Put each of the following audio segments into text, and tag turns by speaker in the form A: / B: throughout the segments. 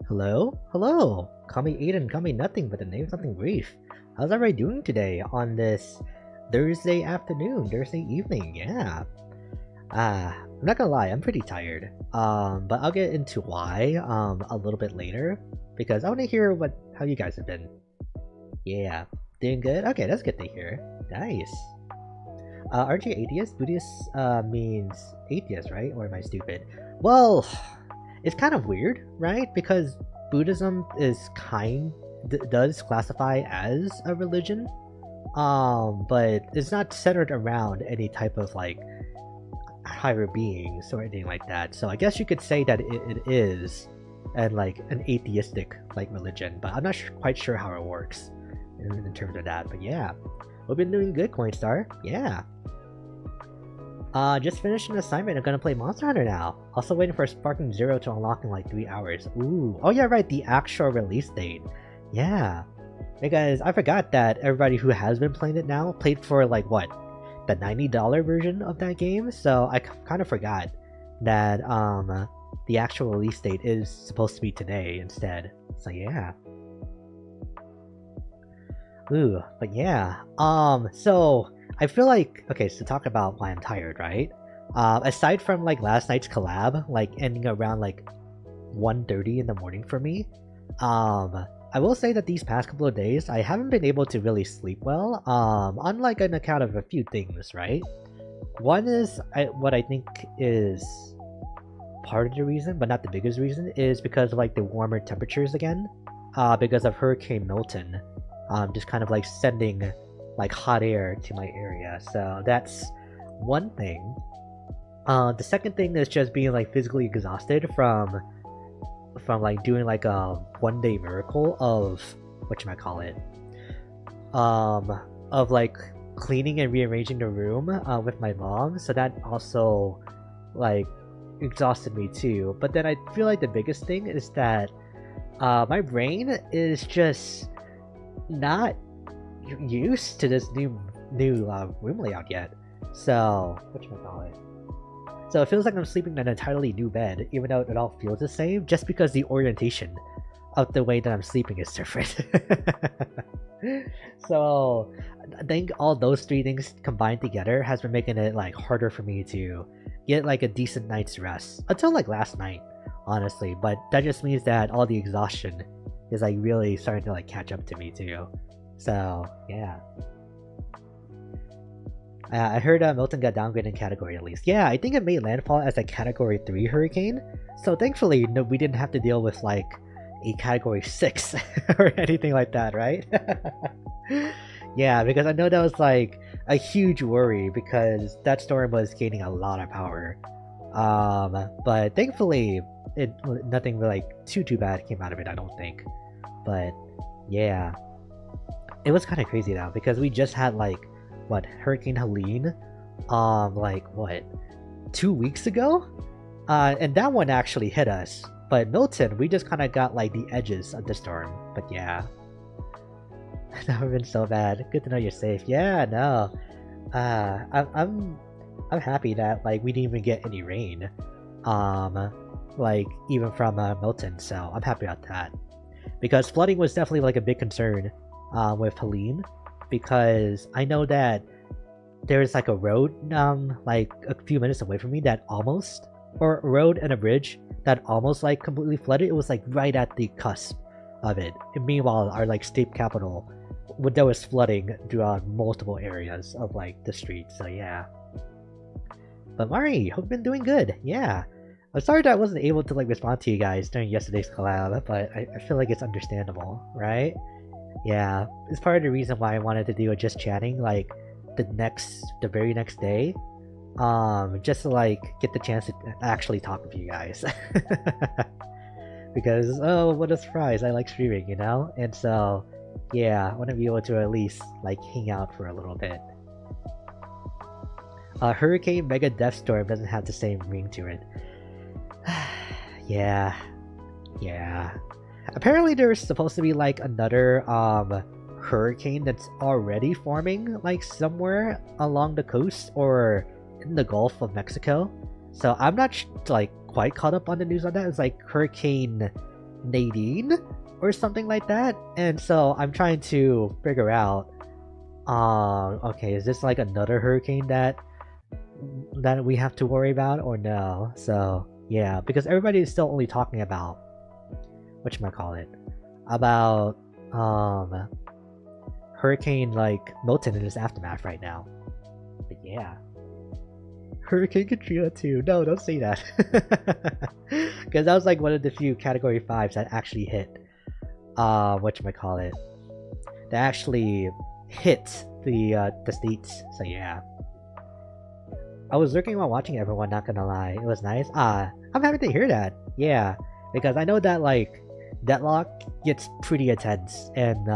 A: Hello? Hello! Call me Aiden, call me nothing but the name something brief. How's everybody doing today on this Thursday afternoon, Thursday evening? Yeah. I'm not gonna lie, I'm pretty tired. But I'll get into why, a little bit later. Because I wanna hear how you guys have been. Yeah. Doing good? Okay, that's good to hear. Nice. Aren't you atheist? Buddhist, means atheist, right? Or am I stupid? Well, it's kind of weird, right? Because Buddhism does classify as a religion, but it's not centered around any type of like higher beings or anything like that. So I guess you could say that it is and like an atheistic like religion, but I'm not quite sure how it works in terms of that. But yeah, we've been doing good, Coinstar. Yeah. Just finished an assignment. I'm gonna play Monster Hunter now. Also waiting for Sparking Zero to unlock in like 3 hours. Ooh. Oh yeah, right, the actual release date. Yeah. Because I forgot that everybody who has been playing it now played for like what? The $90 version of that game? So I kind of forgot that the actual release date is supposed to be today instead. So yeah. Ooh, but yeah. So I feel like, okay, so talk about why I'm tired, right? Aside from like last night's collab, like ending around like 1:30 in the morning for me, I will say that these past couple of days I haven't been able to really sleep well, on like an account of a few things, right? One is what I think is part of the reason, but not the biggest reason, is because of like the warmer temperatures again, because of Hurricane Milton, just kind of like sending like hot air to my area. So that's one thing. The second thing is just being like physically exhausted from like doing like a 1-day miracle of whatchamacallit, of like cleaning and rearranging the room with my mom. So that also like exhausted me too. But then I feel like the biggest thing is that my brain is just not used to this new room layout yet. So whatchamacallit, so it feels like I'm sleeping in an entirely new bed, even though it all feels the same, just because the orientation of the way that I'm sleeping is different. So I think all those three things combined together has been making it like harder for me to get like a decent night's rest until like last night, honestly. But that just means that all the exhaustion is like really starting to like catch up to me too. So yeah. I heard Milton got downgraded in category at least. Yeah, I think it made landfall as a category 3 hurricane. So thankfully, no, we didn't have to deal with like a category 6 or anything like that, right? Yeah, because I know that was like a huge worry because that storm was gaining a lot of power. But thankfully, nothing like too bad came out of it, I don't think. But yeah, it was kind of crazy though because we just had like what, Hurricane Helene, like what, 2 weeks ago, and that one actually hit us. But Milton, we just kind of got like the edges of the storm. But yeah, that would have been so bad. Good to know you're safe. Yeah, no, I'm happy that like we didn't even get any rain, like even from Milton. So I'm happy about that because flooding was definitely like a big concern with Helene. Because I know that there's like a road like a few minutes away from me that almost, or a road and a bridge that almost like completely flooded. It was like right at the cusp of it. And meanwhile, our like state capital, there was flooding throughout multiple areas of like the street. So yeah. But Mari, hope you've been doing good. Yeah, I'm sorry that I wasn't able to like respond to you guys during yesterday's collab, but I feel like it's understandable, right? Yeah, it's part of the reason why I wanted to do a just chatting like the very next day, just to like get the chance to actually talk with you guys. Because oh, what a surprise, I like streaming, you know. And so yeah, I want to be able to at least like hang out for a little bit. Hurricane Mega Death Storm doesn't have the same ring to it. Yeah. Apparently there's supposed to be like another hurricane that's already forming like somewhere along the coast or in the Gulf of Mexico. So I'm not like quite caught up on the news on that. It's like Hurricane Nadine or something like that. And so I'm trying to figure out, okay, is this like another hurricane that we have to worry about or no? So yeah, because everybody is still only talking about whatchamacallit, about Hurricane like Milton and its aftermath right now. But yeah. Hurricane Katrina too. No, don't say that. Because that was like one of the few category 5s that actually hit whatchamacallit, that actually hit the states. So yeah. I was lurking while watching everyone, not gonna lie. It was nice. I'm happy to hear that. Yeah. Because I know that like Deadlock gets pretty intense, and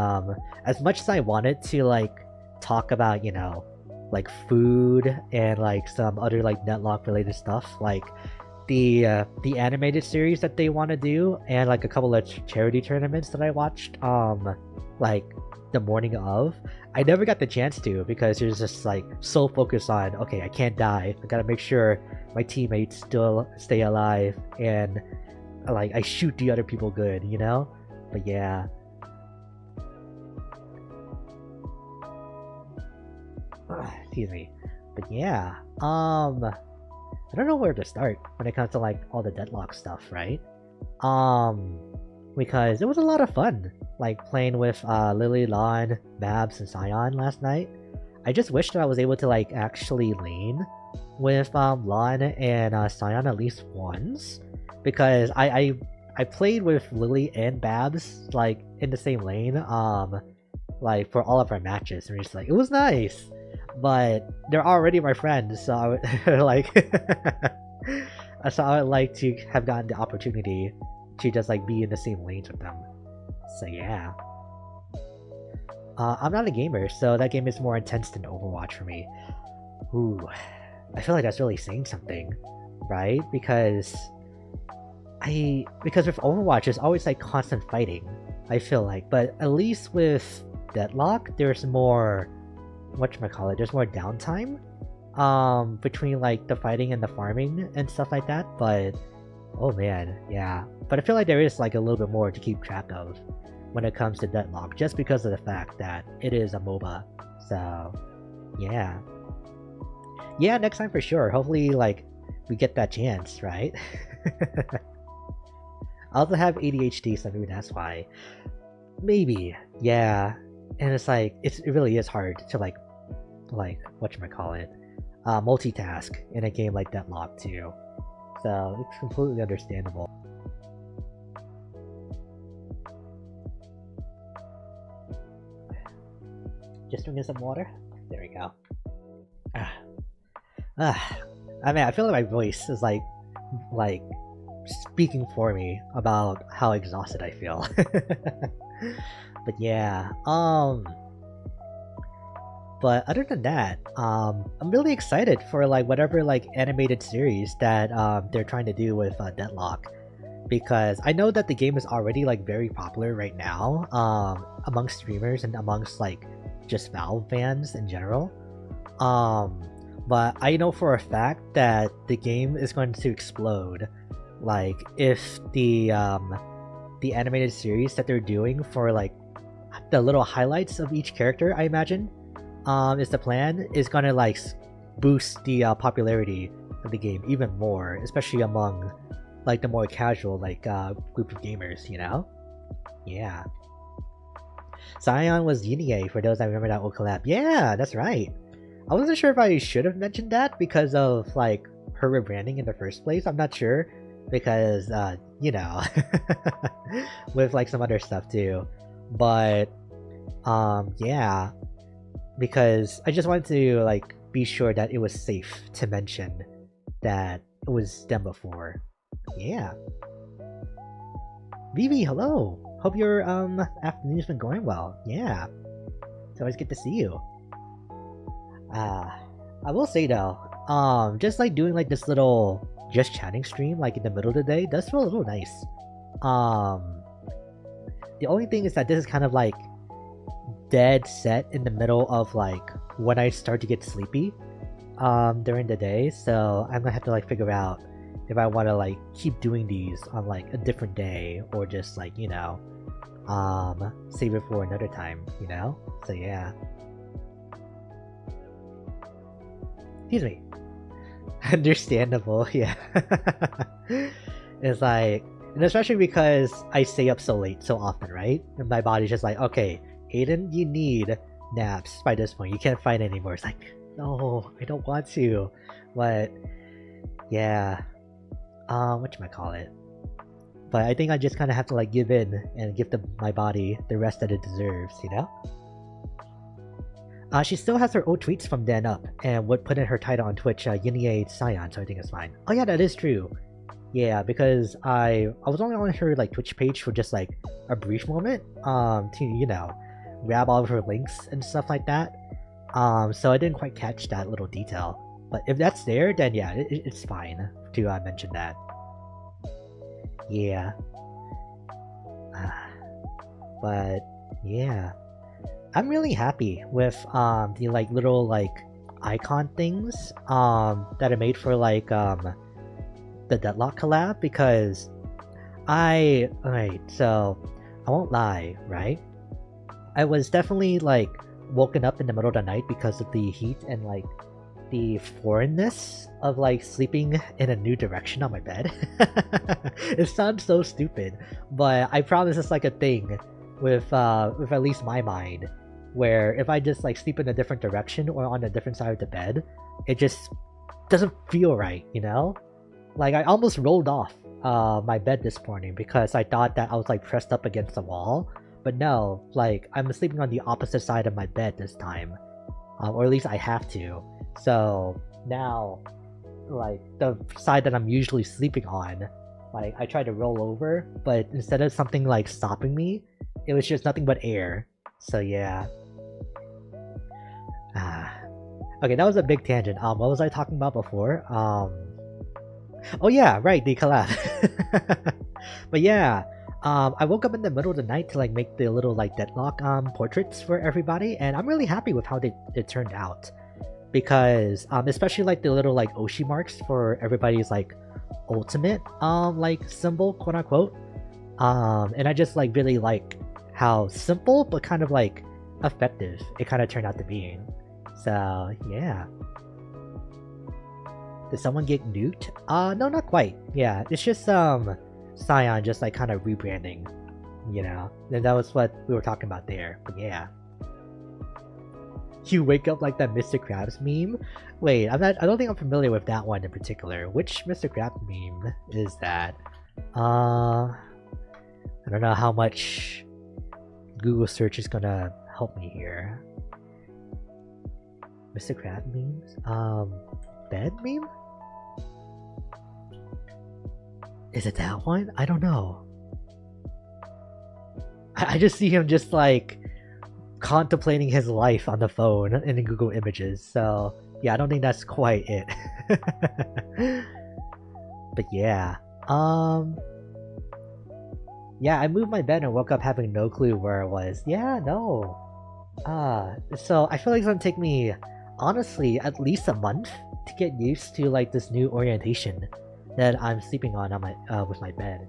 A: as much as I wanted to like talk about, you know, like food and like some other like Deadlock related stuff, like the animated series that they want to do, and like a couple of charity tournaments that I watched like the morning of, I never got the chance to, because you're just like so focused on, okay, I can't die, I gotta make sure my teammates still stay alive, and like I shoot the other people good, you know? But yeah. Excuse me. But yeah, I don't know where to start when it comes to like all the Deadlock stuff, right? Because it was a lot of fun, like playing with Lily, Lon, Babs, and Sion last night. I just wish that I was able to like actually lane with Lon and Sion at least once, because I played with Lily and Babs like in the same lane like for all of our matches, and just like it was nice, but they're already my friends, so I would like so I would like to have gotten the opportunity to just like be in the same lanes with them. So yeah. I'm not a gamer, so that game is more intense than Overwatch for me. Ooh, I feel like that's really saying something, right? Because with Overwatch, there's always like constant fighting, I feel like, but at least with Deadlock, there's more there's more downtime between like the fighting and the farming and stuff like that. But oh man, yeah. But I feel like there is like a little bit more to keep track of when it comes to Deadlock, just because of the fact that it is a MOBA. So yeah. Yeah, next time for sure. Hopefully like we get that chance, right? I also have ADHD, so maybe that's why. Maybe, yeah. And it's like it really is hard to like multitask in a game like Deadlock too. So it's completely understandable. Just drinking some water. There we go. I mean, I feel like my voice is like speaking for me about how exhausted I feel. But yeah, but other than that, I'm really excited for like whatever like animated series that they're trying to do with Deadlock, because I know that the game is already like very popular right now amongst streamers and amongst like just Valve fans in general. But I know for a fact that the game is going to explode, like if the animated series that they're doing for like the little highlights of each character, I imagine, is the plan, is gonna like boost the popularity of the game even more, especially among like the more casual like group of gamers, you know? Yeah. Sion was Yunie, for those that remember that old collab. Yeah, that's right. I wasn't sure if I should have mentioned that because of like her rebranding in the first place. I'm not sure, because you know, with like some other stuff too. But yeah, because I just wanted to like be sure that it was safe to mention that it was them before. Yeah. Vivi, hello. Hope your afternoon's been going well. Yeah. It's always good to see you. I will say though, just like doing like this little just chatting stream like in the middle of the day does feel a little nice. The only thing is that this is kind of like dead set in the middle of like when I start to get sleepy during the day, so I'm gonna have to like figure out if I want to like keep doing these on like a different day, or just like, you know, save it for another time, you know? So yeah. Excuse me. Understandable, yeah. It's like, and especially because I stay up so late so often, right? And my body's just like, okay, Aiden, you need naps by this point. You can't fight anymore. It's like, no, I don't want to. But yeah, whatchamacallit. But I think I just kind of have to like give in and give my body the rest that it deserves, you know? She still has her old tweets from then up, and would put in her title on Twitch, Yinie Scion, so I think it's fine. Oh yeah, that is true. Yeah, because I was only on her like Twitch page for just like a brief moment, to, you know, grab all of her links and stuff like that. So I didn't quite catch that little detail. But if that's there, then yeah, it's fine to mention that. Yeah. But yeah. I'm really happy with the like little like icon things that I made for like the Deadlock collab, because alright, so I won't lie, right? I was definitely like woken up in the middle of the night because of the heat and like the foreignness of like sleeping in a new direction on my bed. It sounds so stupid, but I promise it's like a thing with at least my mind, where if I just like sleep in a different direction or on a different side of the bed, it just doesn't feel right, you know? Like I almost rolled off my bed this morning because I thought that I was like pressed up against the wall, but no, like I'm sleeping on the opposite side of my bed this time, or at least I have to. So now, like the side that I'm usually sleeping on, like I tried to roll over, but instead of something like stopping me, it was just nothing but air. So yeah. Okay, that was a big tangent. What was I talking about before? Oh yeah, right, the collab. But yeah, I woke up in the middle of the night to like make the little like Deadlock portraits for everybody, and I'm really happy with how it turned out, because especially like the little like Oshi marks for everybody's like ultimate like symbol, quote unquote. And I just like really like how simple but kind of like effective it kind of turned out to be. So yeah. Did someone get nuked? No, not quite. Yeah, it's just Scion just like kind of rebranding, you know. And that was what we were talking about there. But yeah. You wake up like that Mr. Krabs meme? Wait, I don't think I'm familiar with that one in particular. Which Mr. Krabs meme is that? I don't know how much Google search is gonna help me here. Mr. Krabs memes? Bed meme? Is it that one? I don't know. I just see him just like contemplating his life on the phone in Google Images. So yeah, I don't think that's quite it. But yeah. Yeah, I moved my bed and woke up having no clue where I was. Yeah, no. So I feel like it's gonna take me, honestly, at least a month to get used to like this new orientation that I'm sleeping on my with my bed.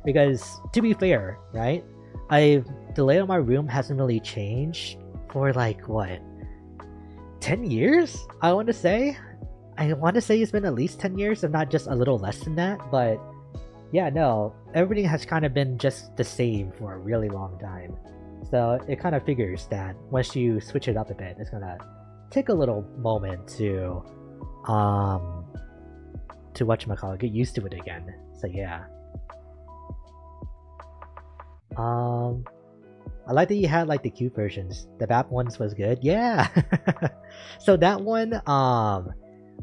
A: Because to be fair, right, the layout of my room hasn't really changed for like what, 10 years? I want to say it's been at least 10 years, if not just a little less than that. But yeah, no, everything has kind of been just the same for a really long time. So it kind of figures that once you switch it up a bit, it's gonna take a little moment to whatchamacallit, get used to it again. So yeah. I like that you had like the cute versions. The BAP ones was good. Yeah. So that one,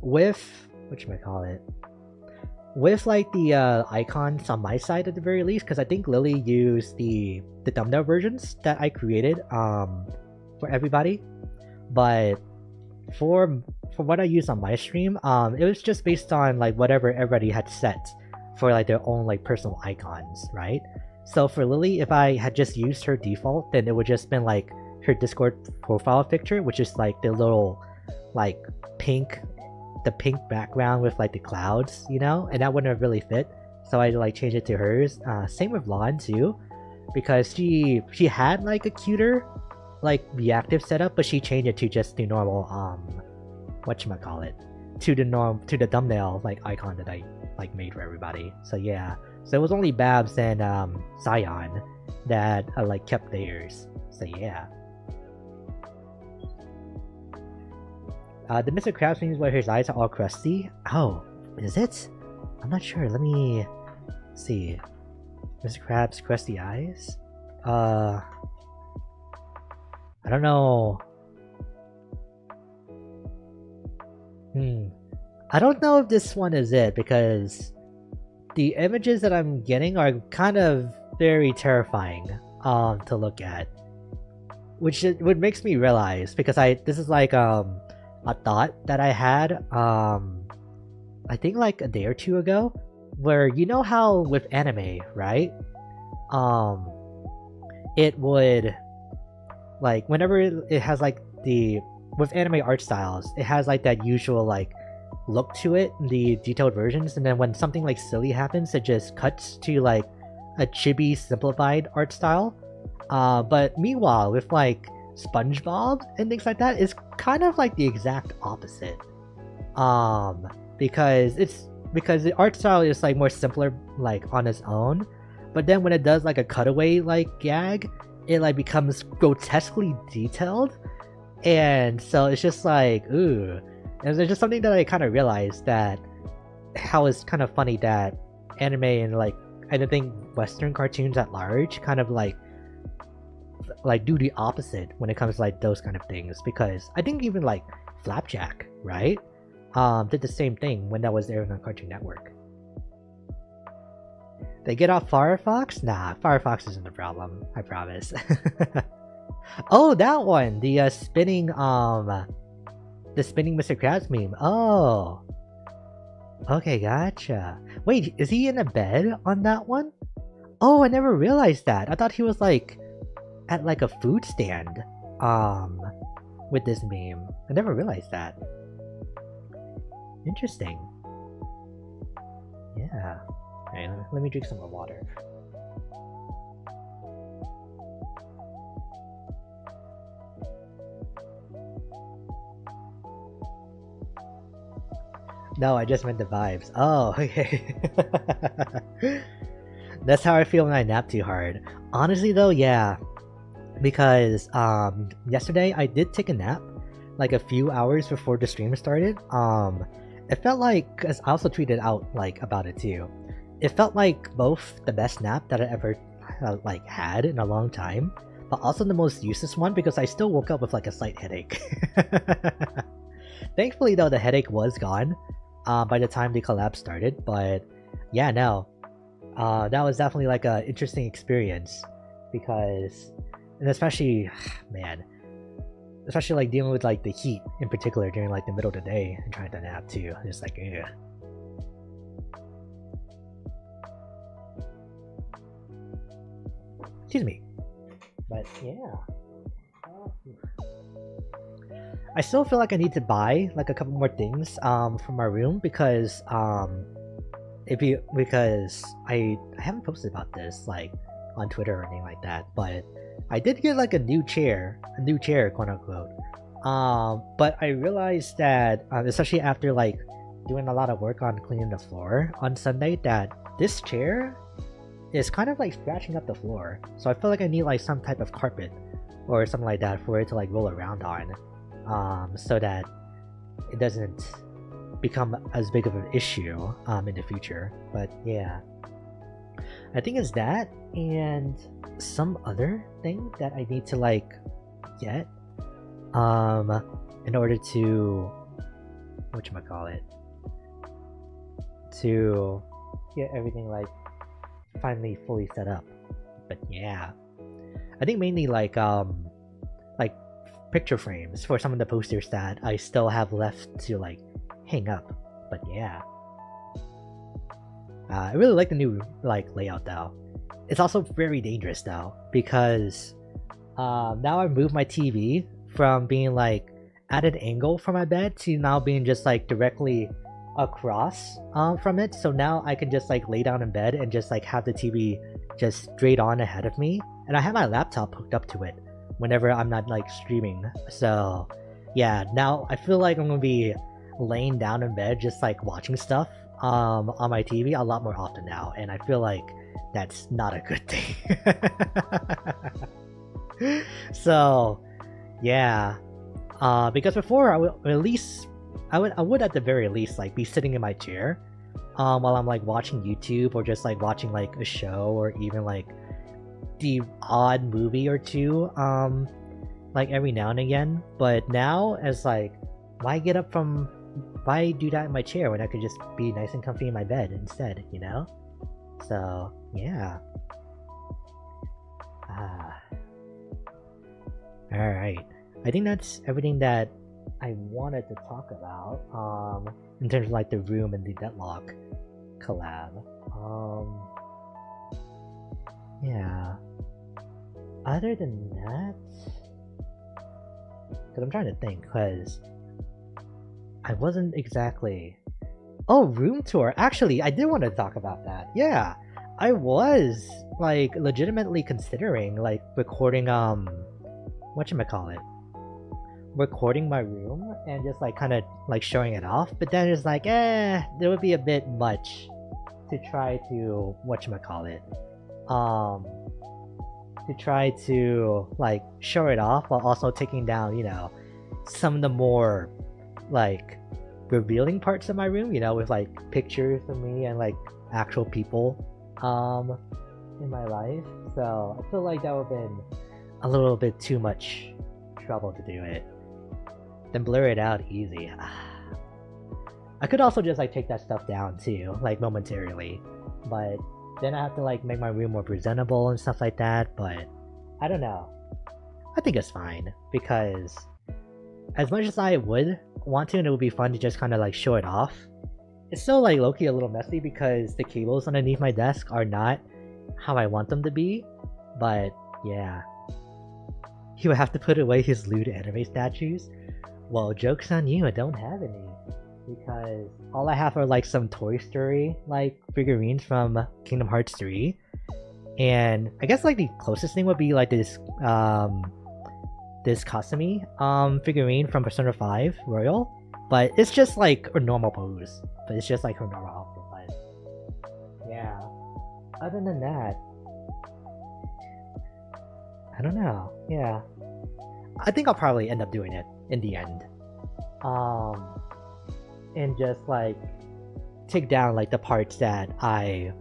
A: with whatchamacallit, with like the icons on my side at the very least, because I think Lily used the thumbnail versions that I created for everybody. But for what I used on my stream, it was just based on like whatever everybody had set for like their own like personal icons, right? So for Lily, if I had just used her default, then it would just been like her Discord profile picture, which is like the little like pink the pink background with like the clouds, you know, and that wouldn't have really fit. So I like changed it to hers. Same with Lon too, because she had like a cuter like reactive setup, but she changed it to just the normal whatchamacallit, to the thumbnail like icon that I like made for everybody. So yeah, so it was only Babs and Scion that like kept theirs. So yeah. The Mr. Krabs means where his eyes are all crusty. Oh, is it? I'm not sure. Let me see. Mr. Krabs' crusty eyes? I don't know. I don't know if this one is it, because the images that I'm getting are kind of very terrifying to look at. Which makes me realize, because this is like a thought that I had I think like a day or two ago, where you know how with anime, right? It would like whenever it has like with anime art styles, it has like that usual like look to it, the detailed versions, and then when something like silly happens, it just cuts to like a chibi simplified art style. But meanwhile, with like SpongeBob and things like that, it's kind of like the exact opposite. Because the art style is like more simpler like on its own, but then when it does like a cutaway like gag, it like becomes grotesquely detailed, and so it's just like ooh. And there's just something that I kind of realized, that how it's kind of funny that anime and like I think Western cartoons at large kind of like do the opposite when it comes to like those kind of things, because I think even like Flapjack, right, did the same thing when that was airing on Cartoon Network. They get off Firefox? Nah, Firefox isn't the problem, I promise. Oh, that one, the spinning Mr. Krabs meme. Oh, okay, gotcha. Wait, is he in a bed on that one? Oh, I never realized that. I thought he was like at like a food stand with this meme. I never realized that. Interesting. Yeah. Alright, let me drink some more water. No, I just meant the vibes. Oh, okay. That's how I feel when I nap too hard. Honestly though, yeah. Because yesterday I did take a nap like a few hours before the stream started. It felt like, cause I also tweeted out like about it too. It felt like both the best nap that I ever like had in a long time, but also the most useless one because I still woke up with like a slight headache. Thankfully though, the headache was gone by the time the collab started. But yeah, no, that was definitely like a interesting experience, because, and especially, man, especially like dealing with like the heat in particular during like the middle of the day and trying to nap too. It's like, yeah. Excuse me. But yeah. I still feel like I need to buy like a couple more things for my room, because because I haven't posted about this like on Twitter or anything like that, but I did get like a new chair, quote unquote. But I realized that especially after like doing a lot of work on cleaning the floor on Sunday, that this chair is kind of like scratching up the floor. So I feel like I need like some type of carpet or something like that for it to like roll around on, so that it doesn't become as big of an issue in the future. But yeah, I think it's that and some other thing that I need to like get in order to whatchamacallit, to get everything like finally fully set up. But yeah, I think mainly like picture frames for some of the posters that I still have left to like hang up. But yeah, I really like the new like layout though. It's also very dangerous though, because now I've moved my TV from being like at an angle from my bed to now being just like directly across from it. So now I can just like lay down in bed and just like have the TV just straight on ahead of me, and I have my laptop hooked up to it whenever I'm not like streaming. So yeah, now I feel like I'm gonna be laying down in bed just like watching stuff on my TV a lot more often now, and I feel like that's not a good thing. So yeah, because before I would at least I would at the very least like be sitting in my chair while I'm like watching YouTube or just like watching like a show or even like the odd movie or two like every now and again. But now as like why do that in my chair when I could just be nice and comfy in my bed instead, you know? So yeah. Alright. I think that's everything that I wanted to talk about in terms of like the room and the Deadlock collab. Yeah. Other than that, because I'm trying to think, because I wasn't exactly. Oh, room tour. Actually, I did want to talk about that. Yeah, I was like legitimately considering like recording whatchamacallit, recording my room and just like kind of like showing it off, but then it's like there would be a bit much to try to whatchamacallit to try to like show it off while also taking down, you know, some of the more like revealing parts of my room, you know, with like pictures of me and like actual people in my life. So I feel like that would have been a little bit too much trouble to do it. Then blur it out easy. I could also just like take that stuff down too, like momentarily, but then I have to like make my room more presentable and stuff like that. But I don't know, I think it's fine, because as much as I would want to and it would be fun to just kind of like show it off, it's still like low-key a little messy because the cables underneath my desk are not how I want them to be. But yeah, he would have to put away his lewd anime statues. Well, joke's on you, I don't have any, because all I have are like some Toy Story like figurines from Kingdom Hearts 3, and I guess like the closest thing would be like this Kasumi figurine from Persona 5 Royal, but it's just like a normal pose, but it's just like her normal outfit. But yeah, other than that, I don't know. Yeah, I think I'll probably end up doing it in the end, and just like take down like the parts that I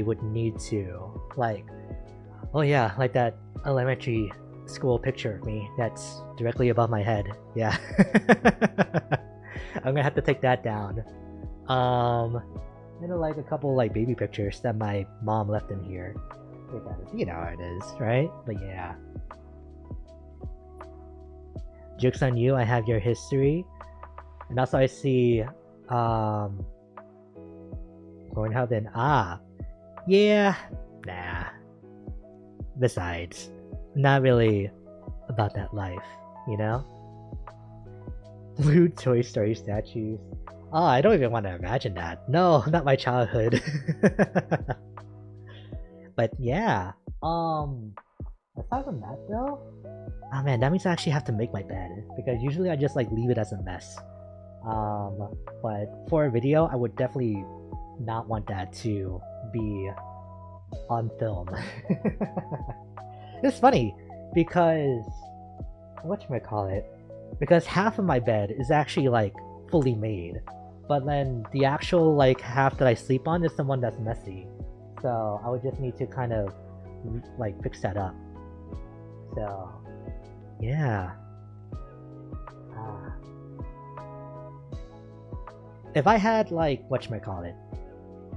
A: would need to, like, oh yeah, like that elementary school picture of me that's directly above my head. Yeah. I'm gonna have to take that down. And like a couple like baby pictures that my mom left in here. You know how it is, right? But yeah. Joke's on you, I have your history. And also I see going how then yeah, nah. Besides, not really about that life, you know? Blue Toy Story statues. Oh, I don't even want to imagine that. No, not my childhood. But yeah, aside from that though, oh man, that means I actually have to make my bed, because usually I just like leave it as a mess. But for a video, I would definitely not want that to be on film. It's funny because whatchamacallit, because half of my bed is actually like fully made, but then the actual like half that I sleep on is the one that's messy. So I would just need to kind of like fix that up. So yeah. If I had like whatchamacallit,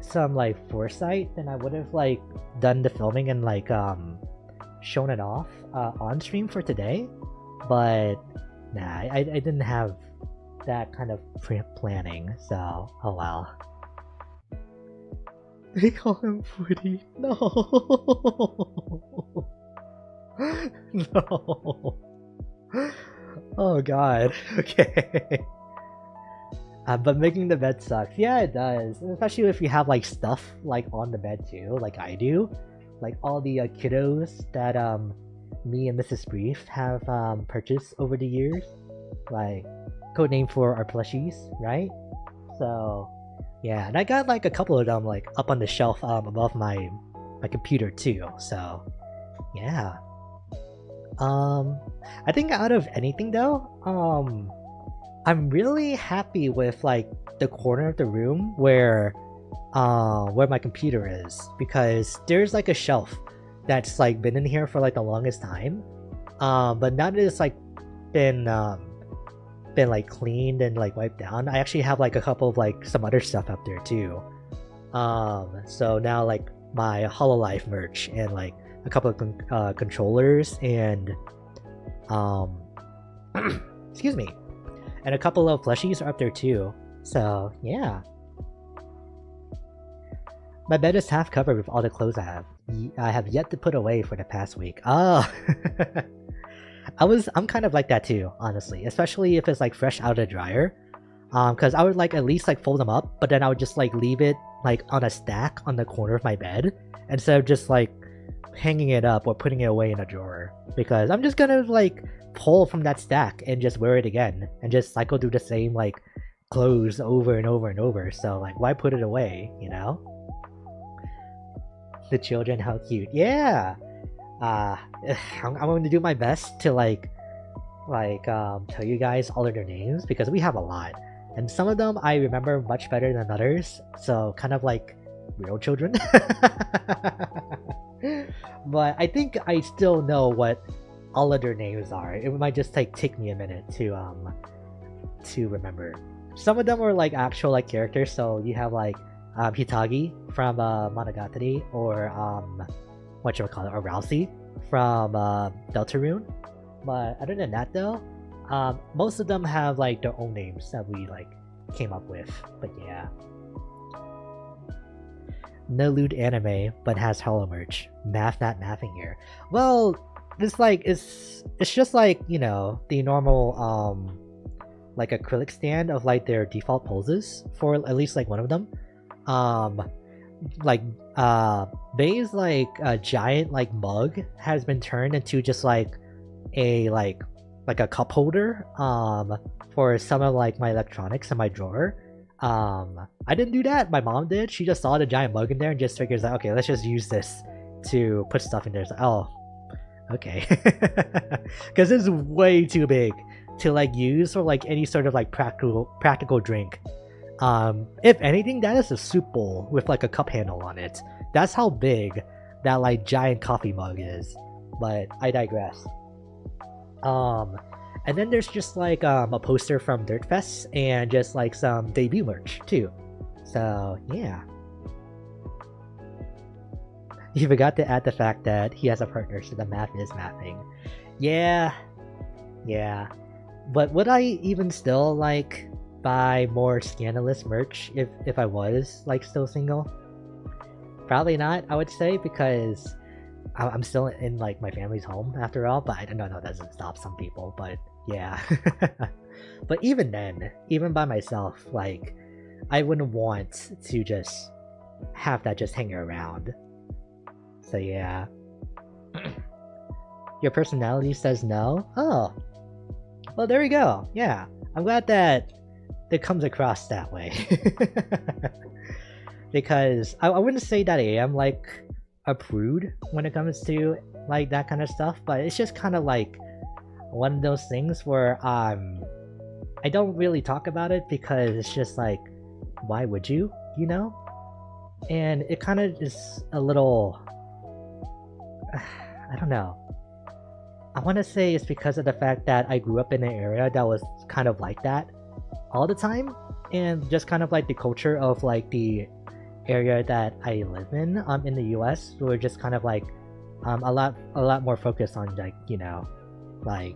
A: some like foresight, then I would have like done the filming and like shown it off on stream for today. But nah, I didn't have that kind of planning, so oh well. They call him Footy. No. No. Oh god. Okay. But making the bed sucks. Yeah, it does. Especially if you have like stuff like on the bed too, like I do. Like all the kiddos that me and Mrs. Brief have purchased over the years. Like codename for our plushies, right? So yeah, and I got like a couple of them like up on the shelf above my computer too. So yeah. I think out of anything though, I'm really happy with like the corner of the room where my computer is, because there's like a shelf that's like been in here for like the longest time. But now that it's like been like cleaned and like wiped down, I actually have like a couple of like some other stuff up there too. So now like my HoloLive merch and like a couple of controllers and excuse me, and a couple of plushies are up there too. So yeah, my bed is half covered with all the clothes I have yet to put away for the past week. Oh. I'm kind of like that too, honestly, especially if it's like fresh out of the dryer. Because I would like at least like fold them up, but then I would just like leave it like on a stack on the corner of my bed instead of just like hanging it up or putting it away in a drawer, because I'm just gonna like pull from that stack and just wear it again and just cycle through the same like clothes over and over and over. So like, why put it away, you know? The children, how cute. Yeah. I'm going to do my best to like tell you guys all of their names, because we have a lot, and some of them I remember much better than others, so kind of like real children. But I think I still know what all of their names are. It might just like take me a minute to remember. Some of them are like actual like characters, so you have like Hitagi from Monogatari, or whatchamacallit, or Rousey from Deltarune. But other than that though, most of them have like their own names that we like came up with. But yeah. No lewd anime, but has Hello merch. Math not mathing here. Well, this like it's just like, you know, the normal like acrylic stand of like their default poses for at least like one of them. Like Bay's like a giant like mug has been turned into just like a cup holder for some of like my electronics in my drawer. I didn't do that, my mom did. She just saw the giant mug in there and just figures like, okay, let's just use this to put stuff in there. So, oh, okay. Because it's way too big to like use for like any sort of like practical drink. If anything, that is a soup bowl with like a cup handle on it. That's how big that like giant coffee mug is. But I digress. And then there's just like a poster from Dirtfest and just like some debut merch too. So yeah. You forgot to add the fact that he has a partner, so the math is mathing. Yeah. But would I even still like buy more scandalous merch if I was like still single? Probably not, I would say, because I'm still in like my family's home after all. But I don't know, that doesn't stop some people, but yeah. But even then, even by myself, like I wouldn't want to just have that just hanging around. So yeah. Your personality says no? Oh, well, there we go. Yeah, I'm glad that it comes across that way. Because I wouldn't say that I am like a prude when it comes to like that kind of stuff, but it's just kind of like one of those things where I don't really talk about it, because it's just like, why would you, you know? And it kind of is a little, I don't know. I want to say it's because of the fact that I grew up in an area that was kind of like that all the time, and just kind of like the culture of like the area that I live in the US, we're just kind of like a lot more focused on like, you know, like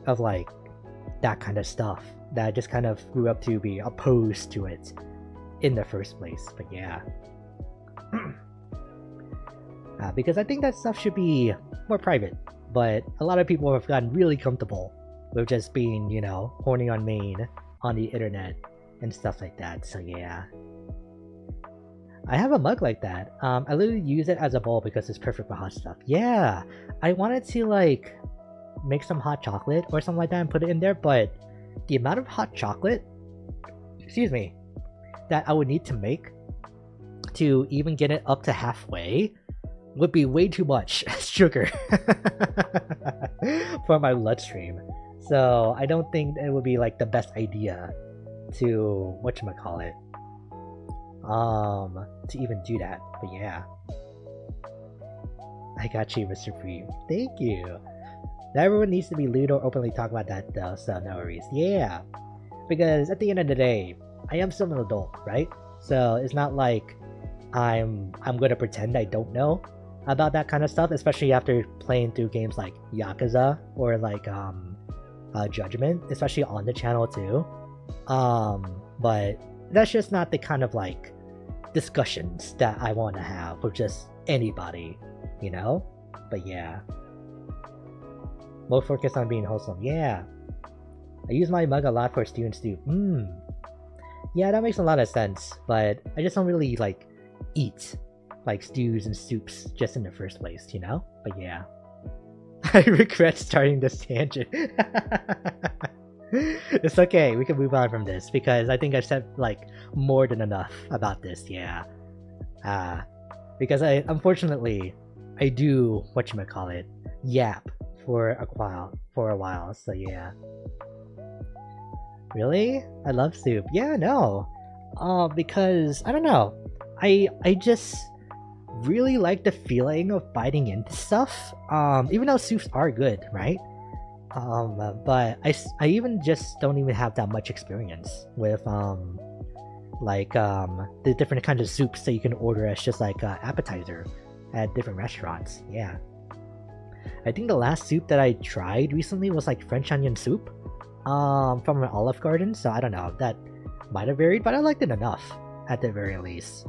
A: of like that kind of stuff, that I just kind of grew up to be opposed to it in the first place. But yeah. Because I think that stuff should be more private. But a lot of people have gotten really comfortable with just being, you know, horny on main on the internet and stuff like that. So yeah. I have a mug like that. I literally use it as a bowl because it's perfect for hot stuff. Yeah, I wanted to like make some hot chocolate or something like that and put it in there, but the amount of hot chocolate, excuse me, that I would need to make to even get it up to halfway would be way too much sugar for my bloodstream. So I don't think it would be like the best idea to whatchamacallit, to even do that. But yeah, I got you, Mr. Free. Thank you. Not everyone needs to be lewd or openly talk about that though, so no worries. Yeah, because at the end of the day, I am still an adult, right? So it's not like I'm gonna pretend I don't know about that kind of stuff, especially after playing through games like Yakuza or like Judgment, especially on the channel too. But that's just not the kind of like discussions that I want to have with just anybody, you know? But yeah, more focus on being wholesome. Yeah, I use my mug a lot for stew and stew. Yeah, that makes a lot of sense, but I just don't really like eat like stews and soups just in the first place, you know? But yeah, I regret starting this tangent. It's okay, we can move on from this because I think I've said like more than enough about this. Yeah, because unfortunately I do whatchamacallit yap for a while. So yeah. Really? I love soup. Yeah, no. Because I don't know. I just really like the feeling of biting into stuff. Even though soups are good, right? But I even just don't even have that much experience with the different kinds of soups that you can order as just like appetizer at different restaurants. Yeah. I think the last soup that I tried recently was like French onion soup from an Olive Garden, so I don't know, that might have varied, but I liked it enough at the very least.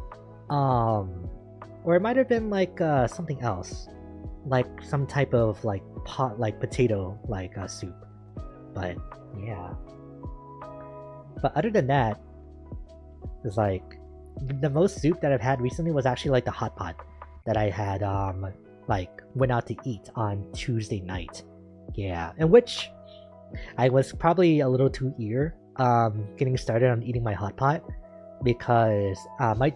A: Or it might have been like something else, like some type of like potato soup. But yeah, but other than that, it's like the most soup that I've had recently was actually like the hot pot that I had like went out to eat on Tuesday night. Yeah, in which I was probably a little too eager getting started on eating my hot pot because my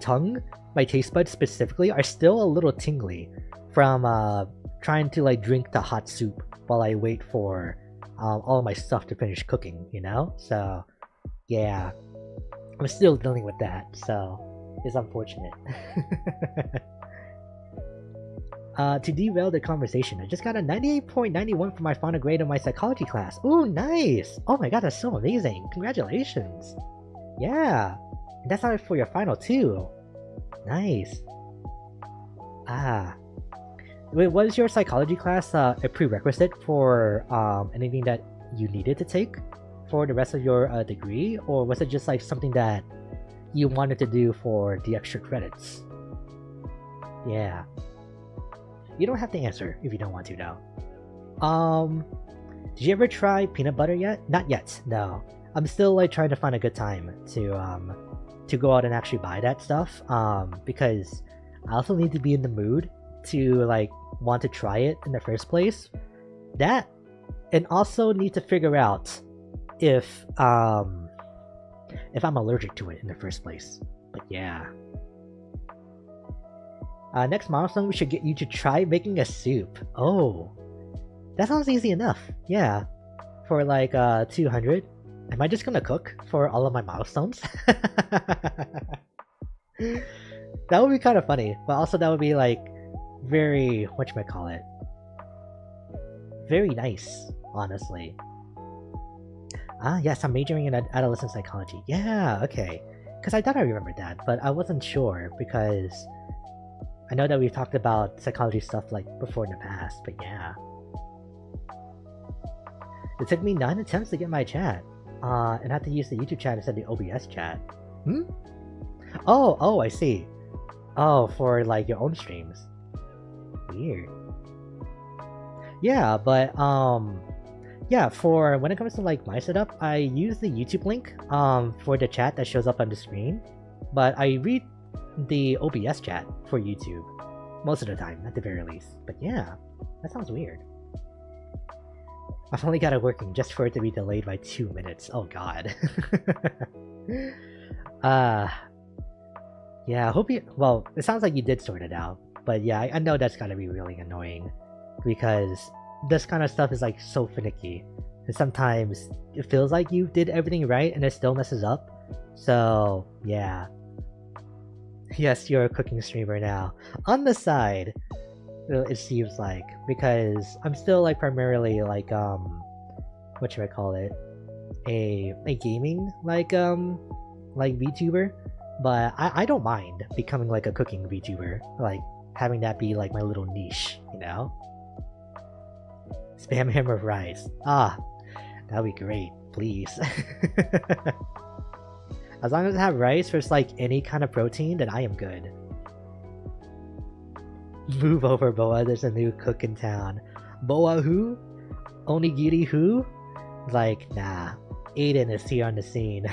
A: taste buds specifically are still a little tingly from trying to like drink the hot soup while I wait for all of my stuff to finish cooking, you know? So yeah, I'm still dealing with that, so it's unfortunate. To derail the conversation, I just got a 98.91 for my final grade in my psychology class. Ooh, nice! Oh my god, that's so amazing! Congratulations! Yeah! And that's not for your final too! Nice! Wait, was your psychology class a prerequisite for anything that you needed to take for the rest of your degree? Or was it just like something that you wanted to do for the extra credits? Yeah. You don't have to answer if you don't want to, though. Did you ever try peanut butter yet? Not yet, no. I'm still like trying to find a good time to go out and actually buy that stuff. Because I also need to be in the mood to like want to try it in the first place. That, and also need to figure out if I'm allergic to it in the first place. But yeah. Next milestone, we should get you to try making a soup. Oh, that sounds easy enough. Yeah, for like 200. Am I just gonna cook for all of my milestones? That would be kind of funny, but also that would be like very, whatchamacallit, very nice, honestly. Yes, I'm majoring in adolescent psychology. Yeah, okay. Because I thought I remembered that, but I wasn't sure because I know that we've talked about psychology stuff like before in the past, but yeah. It took me 9 attempts to get my chat, and I had to use the YouTube chat instead of the OBS chat. Oh, I see. Oh, for like your own streams. Weird. Yeah, but yeah, for when it comes to like my setup, I use the YouTube link for the chat that shows up on the screen, but I read the OBS chat for YouTube most of the time, at the very least. But yeah, that sounds weird. I've only got it working just for it to be delayed by 2 minutes. Oh god. Yeah, I hope you... Well, it sounds like you did sort it out. But yeah, I know that's gotta be really annoying. Because this kind of stuff is like so finicky. And sometimes it feels like you did everything right and it still messes up. So, yeah. Yes, you're a cooking streamer now. On the side, it seems like. Because I'm still like primarily like, what should I call it? A gaming, like VTuber. But I don't mind becoming like a cooking VTuber, like having that be like my little niche, you know? Spam him with rice. Ah, that'd be great, please. As long as I have rice with like any kind of protein, then I am good. Move over, Boa, there's a new cook in town. Boa who? Onigiri who? Like, nah. Aiden is here on the scene.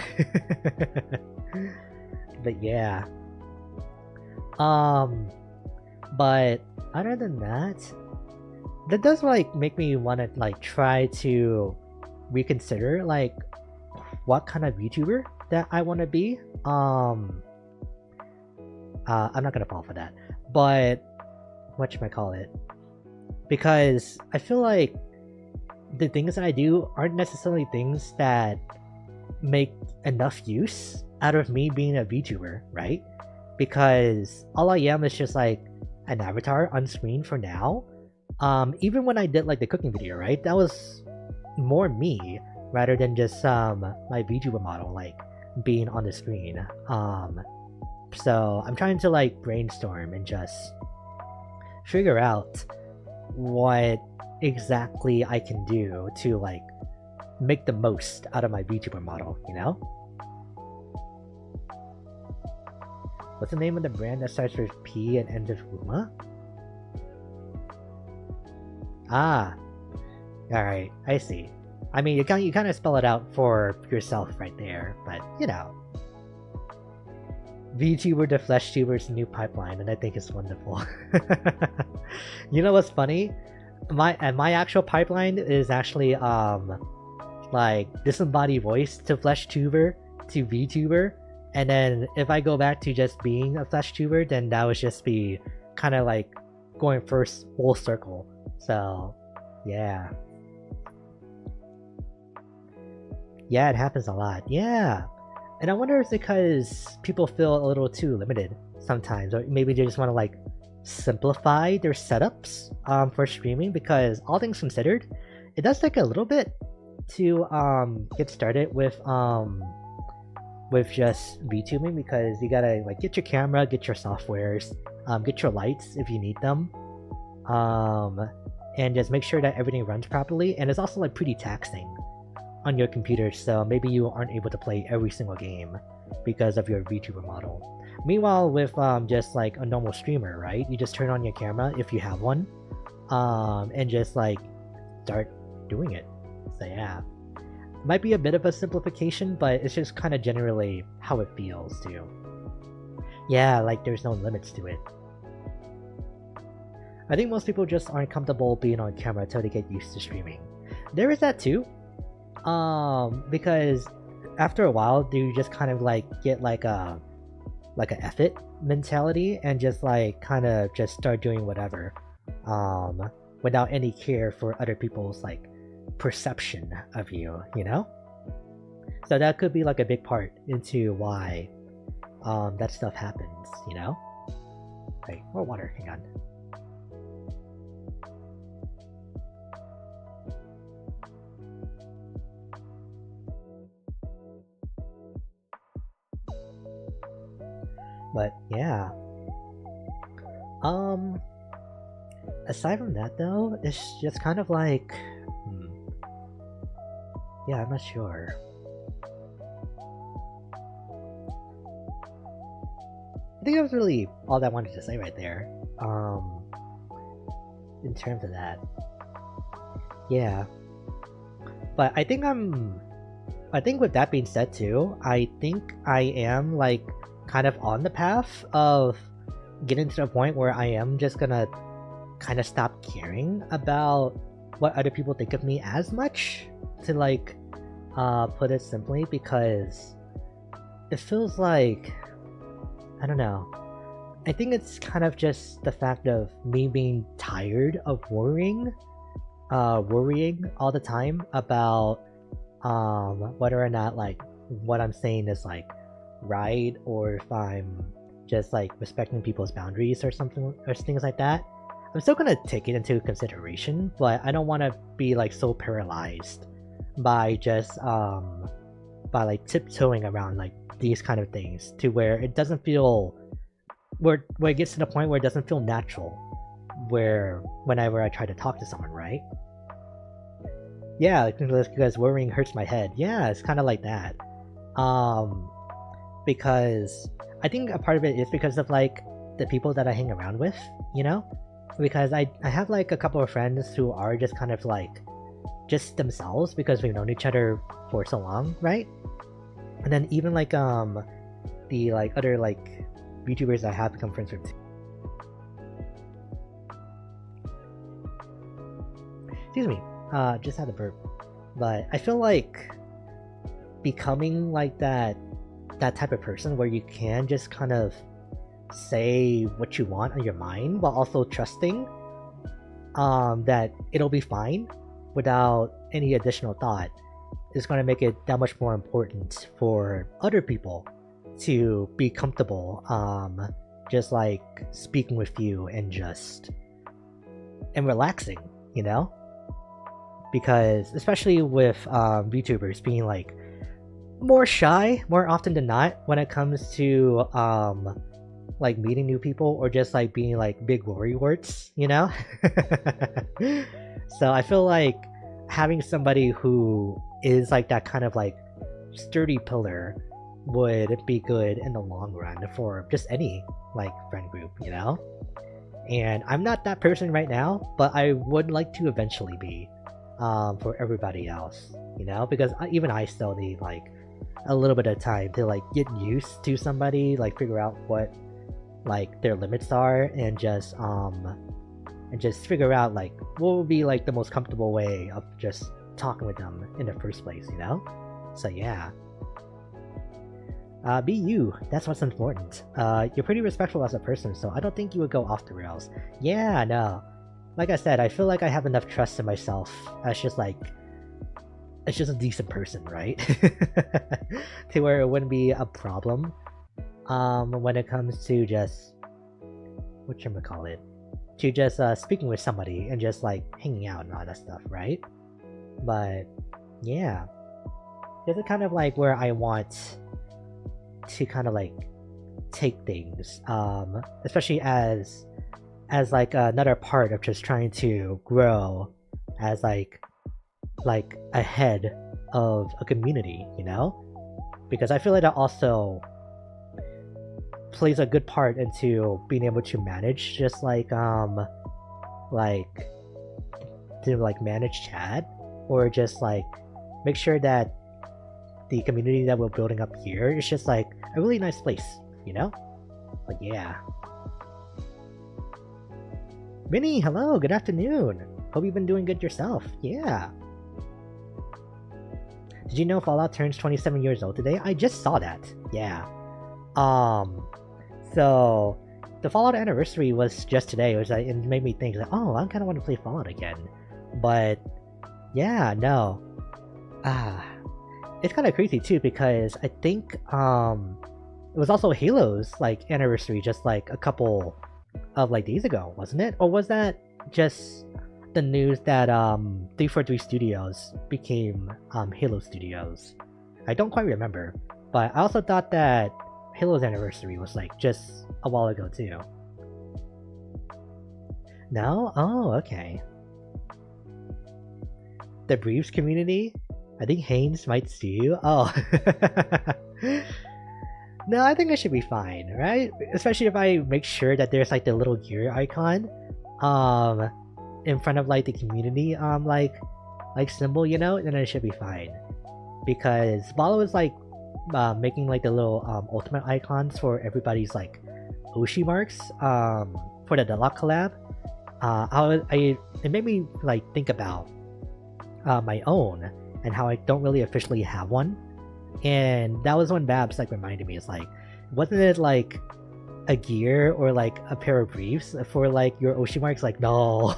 A: But yeah. But other than that does like make me want to like try to reconsider like what kind of YouTuber that I want to be. I'm not gonna fall for that, but what should I call it? Because I feel like the things that I do aren't necessarily things that make enough use out of me being a VTuber, right? Because all I am is just like an avatar on screen for now. Even when I did like the cooking video, right? That was more me rather than just my VTuber model like being on the screen. So I'm trying to like brainstorm and just figure out what exactly I can do to like make the most out of my VTuber model, you know? What's the name of the brand that starts with P and ends with Uma? Ah, alright, I see. I mean, you kind of spell it out for yourself right there, but you know. VTuber to FleshTuber's new pipeline, and I think it's wonderful. You know what's funny? My actual pipeline is actually like disembodied voice to FleshTuber to VTuber, and then if I go back to just being a FleshTuber, then that would just be kind of like going first full circle. So yeah. Yeah, it happens a lot. Yeah. And I wonder if it's because people feel a little too limited sometimes, or maybe they just want to like simplify their setups for streaming, because all things considered, it does take a little bit to get started with just VTubing, because you gotta like get your camera, get your softwares, get your lights if you need them, and just make sure that everything runs properly. And it's also like pretty taxing on your computer, so maybe you aren't able to play every single game because of your VTuber model. Meanwhile, with just like a normal streamer, right? You just turn on your camera if you have one, and just like start doing it. So yeah, might be a bit of a simplification, but it's just kind of generally how it feels too. Yeah, like there's no limits to it. I think most people just aren't comfortable being on camera until they get used to streaming. There is that too. Because after a while, you just kind of like get like a F it mentality and just like kind of just start doing whatever, without any care for other people's like perception of you, you know? So that could be like a big part into why that stuff happens, you know? Wait, more water, hang on. But yeah, aside from that though, it's just kind of like, yeah, I'm not sure. I think that was really all that I wanted to say right there. in terms of that. Yeah. But I think with that being said too, I think I am like kind of on the path of getting to the point where I am just gonna kind of stop caring about what other people think of me as much, to like put it simply, because it feels like, I don't know, I think it's kind of just the fact of me being tired of worrying all the time about whether or not like what I'm saying is like right, or if I'm just like respecting people's boundaries or something, or things like that. I'm still gonna take it into consideration, but I don't want to be like so paralyzed by just by like tiptoeing around like these kind of things, to where it doesn't feel, where it gets to the point where it doesn't feel natural, where whenever I try to talk to someone, right? Yeah, because worrying hurts my head. Yeah, it's kind of like that. Because I think a part of it is because of like the people that I hang around with, you know? Because I have like a couple of friends who are just kind of like just themselves, because we've known each other for so long, right? And then even like the like other like YouTubers I have become friends with. Excuse me, just had a burp. But I feel like becoming like that type of person where you can just kind of say what you want on your mind, while also trusting that it'll be fine without any additional thought, is going to make it that much more important for other people to be comfortable just like speaking with you and relaxing, you know? Because especially with YouTubers being like more shy more often than not when it comes to like meeting new people, or just like being like big worrywarts, you know? So I feel like having somebody who is like that kind of like sturdy pillar would be good in the long run for just any like friend group, you know? And I'm not that person right now, but I would like to eventually be for everybody else, you know? Because even I still need like a little bit of time to like get used to somebody, like figure out what like their limits are, and just figure out like what would be like the most comfortable way of just talking with them in the first place, you know? So yeah. Be you. That's what's important. You're pretty respectful as a person, so I don't think you would go off the rails. Yeah, no. Like I said, I feel like I have enough trust in myself as just like, it's just a decent person, right? To where it wouldn't be a problem when it comes to just, whatchamacallit, to just speaking with somebody and just like hanging out and all that stuff, right? But yeah, this is kind of like where I want to kind of like take things, especially as like another part of just trying to grow as like a head of a community, you know? Because I feel like that also plays a good part into being able to manage just like to like manage chat, or just like make sure that the community that we're building up here is just like a really nice place, you know? But yeah. Minnie, hello, good afternoon. Hope you've been doing good yourself. Yeah. Did you know Fallout turns 27 years old today? I just saw that. Yeah. So the Fallout anniversary was just today. It was like, it made me think like, oh, I kind of want to play Fallout again. But yeah, no. It's kind of crazy too, because I think it was also Halo's like anniversary just like a couple of like days ago, wasn't it? Or was that just the news that 343 Studios became Halo Studios? I don't quite remember, but I also thought that Halo's anniversary was like just a while ago too. No? Oh, okay. The Briefs community? I think Haynes might sue you. Oh. No, I think I should be fine, right? Especially if I make sure that there's like the little gear icon in front of like the community like symbol, you know, then it should be fine. Because while I was like making like the little ultimate icons for everybody's like Oshi marks for the Deluxe collab, it made me like think about my own and how I don't really officially have one. And that was when Babs like reminded me, it's like, wasn't it like a gear or like a pair of briefs for like your Oshi marks? Like, no.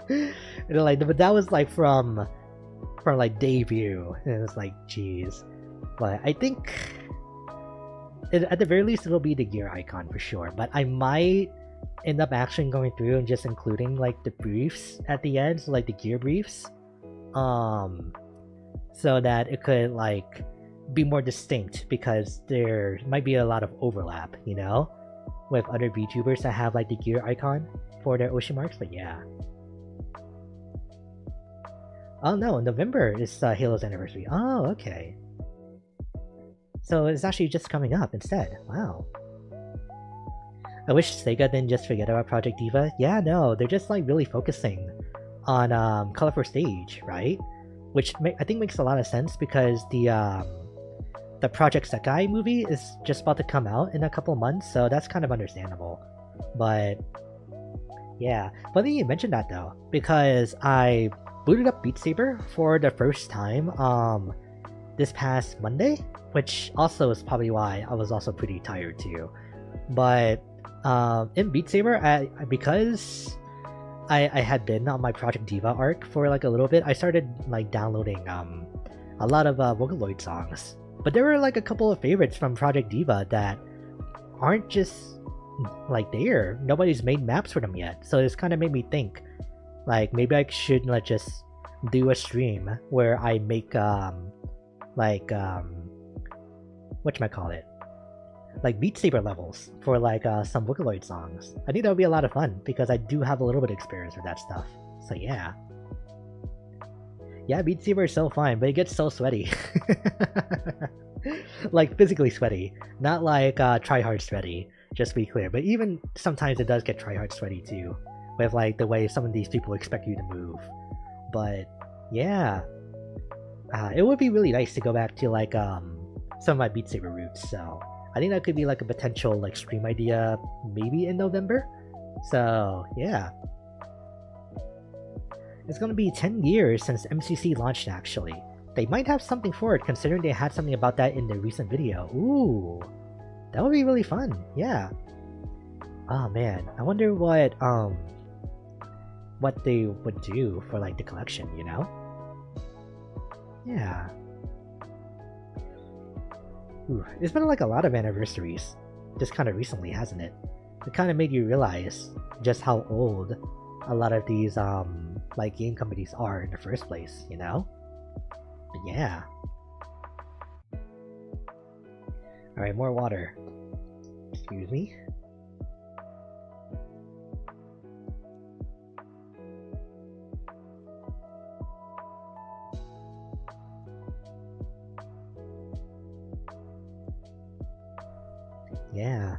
A: And, like, but that was like from like debut, and it's like, geez. But I think at the very least it'll be the gear icon for sure. But I might end up actually going through and just including like the briefs at the end, so like the gear briefs, so that it could like be more distinct, because there might be a lot of overlap, you know, with other VTubers that have like the gear icon for their Oshi marks. But yeah. Oh no, November is Halo's anniversary. Oh, okay. So it's actually just coming up instead. Wow. I wish Sega didn't just forget about Project Diva. Yeah, no, they're just like really focusing on Color for Stage, right? Which I think makes a lot of sense, because the Project Sekai movie is just about to come out in a couple months, so that's kind of understandable. But yeah, funny you mentioned that though, because I booted up Beat Saber for the first time this past Monday, which also is probably why I was also pretty tired too. But in Beat Saber, because I had been on my Project Diva arc for like a little bit, I started like downloading a lot of Vocaloid songs. But there were like a couple of favorites from Project Diva that aren't just like there. Nobody's made maps for them yet, so it's kind of made me think, like, maybe I should like just do a stream where I make whatchamacallit, like Beat Saber levels for like some Vocaloid songs. I think that would be a lot of fun, because I do have a little bit of experience with that stuff. So yeah. Yeah, Beat Saber is so fun, but it gets so sweaty. Like physically sweaty, not like try hard sweaty, just to be clear. But even sometimes it does get try hard sweaty too, with like the way some of these people expect you to move. But yeah, it would be really nice to go back to like some of my Beat Saber roots. So I think that could be like a potential like stream idea, maybe in November. So yeah. It's gonna be 10 years since MCC launched actually. They might have something for it, considering they had something about that in their recent video. Ooh, that would be really fun, yeah. Oh man, I wonder what they would do for like the collection, you know? Yeah. Ooh, it's been like a lot of anniversaries just kind of recently, hasn't it? It kind of made you realize just how old a lot of these like game companies are in the first place, you know? But yeah. Alright, more water. Excuse me. Yeah.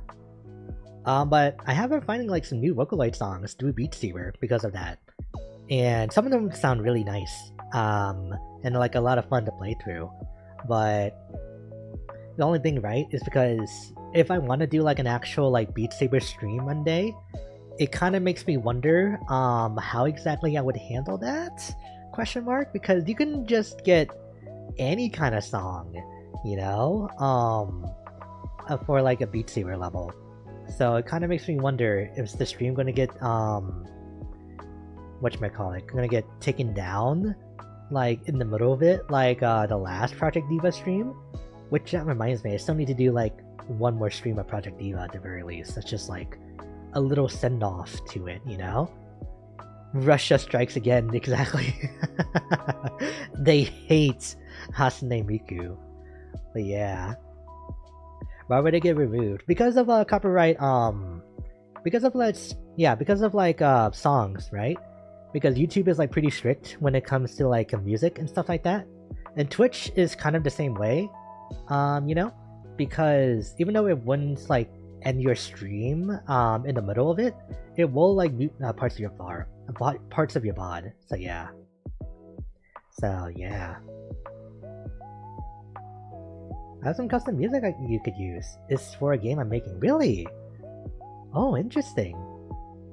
A: But I have been finding like some new Vocaloid songs through Beat Saber because of that. And some of them sound really nice. And like a lot of fun to play through. But the only thing, right, is because if I want to do like an actual like Beat Saber stream one day, it kind of makes me wonder how exactly I would handle that? Question mark? Because you can just get any kind of song, you know, for like a Beat Saber level. So it kind of makes me wonder, is the stream going to get whatchamacallit, gonna get taken down like in the middle of it, like the last Project Diva stream? Which that reminds me, I still need to do like one more stream of Project Diva at the very least. That's just like a little send-off to it, you know? Russia strikes again, exactly. They hate Hasune Miku. But yeah. Why would it get removed? Because of copyright, because of like songs, right? Because YouTube is like pretty strict when it comes to like music and stuff like that. And Twitch is kind of the same way, you know? Because even though it wouldn't like end your stream in the middle of it, it will like mute parts of your VOD. So yeah. So yeah. I have some custom music you could use. It's for a game I'm making. Really? Oh, interesting.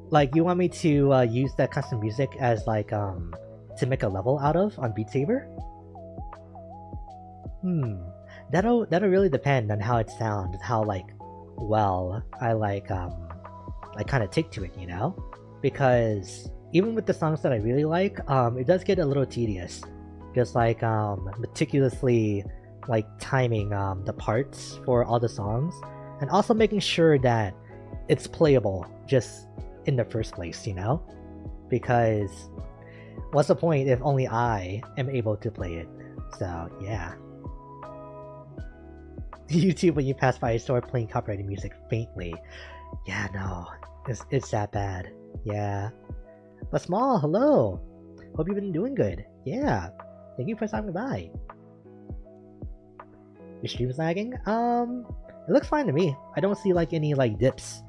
A: Like, you want me to use that custom music as like to make a level out of on Beat Saber? That'll really depend on how it sounds, how like well I kind of take to it, you know? Because even with the songs that I really like, it does get a little tedious. Just like meticulously like timing the parts for all the songs, and also making sure that it's playable just in the first place, you know? Because what's the point if only I am able to play it? So yeah. YouTube when you pass by a store playing copyrighted music faintly. Yeah, no, it's that bad. Yeah. But Small, hello. Hope you've been doing good. Yeah. Thank you for stopping by. Your stream's lagging? It looks fine to me. I don't see like any like dips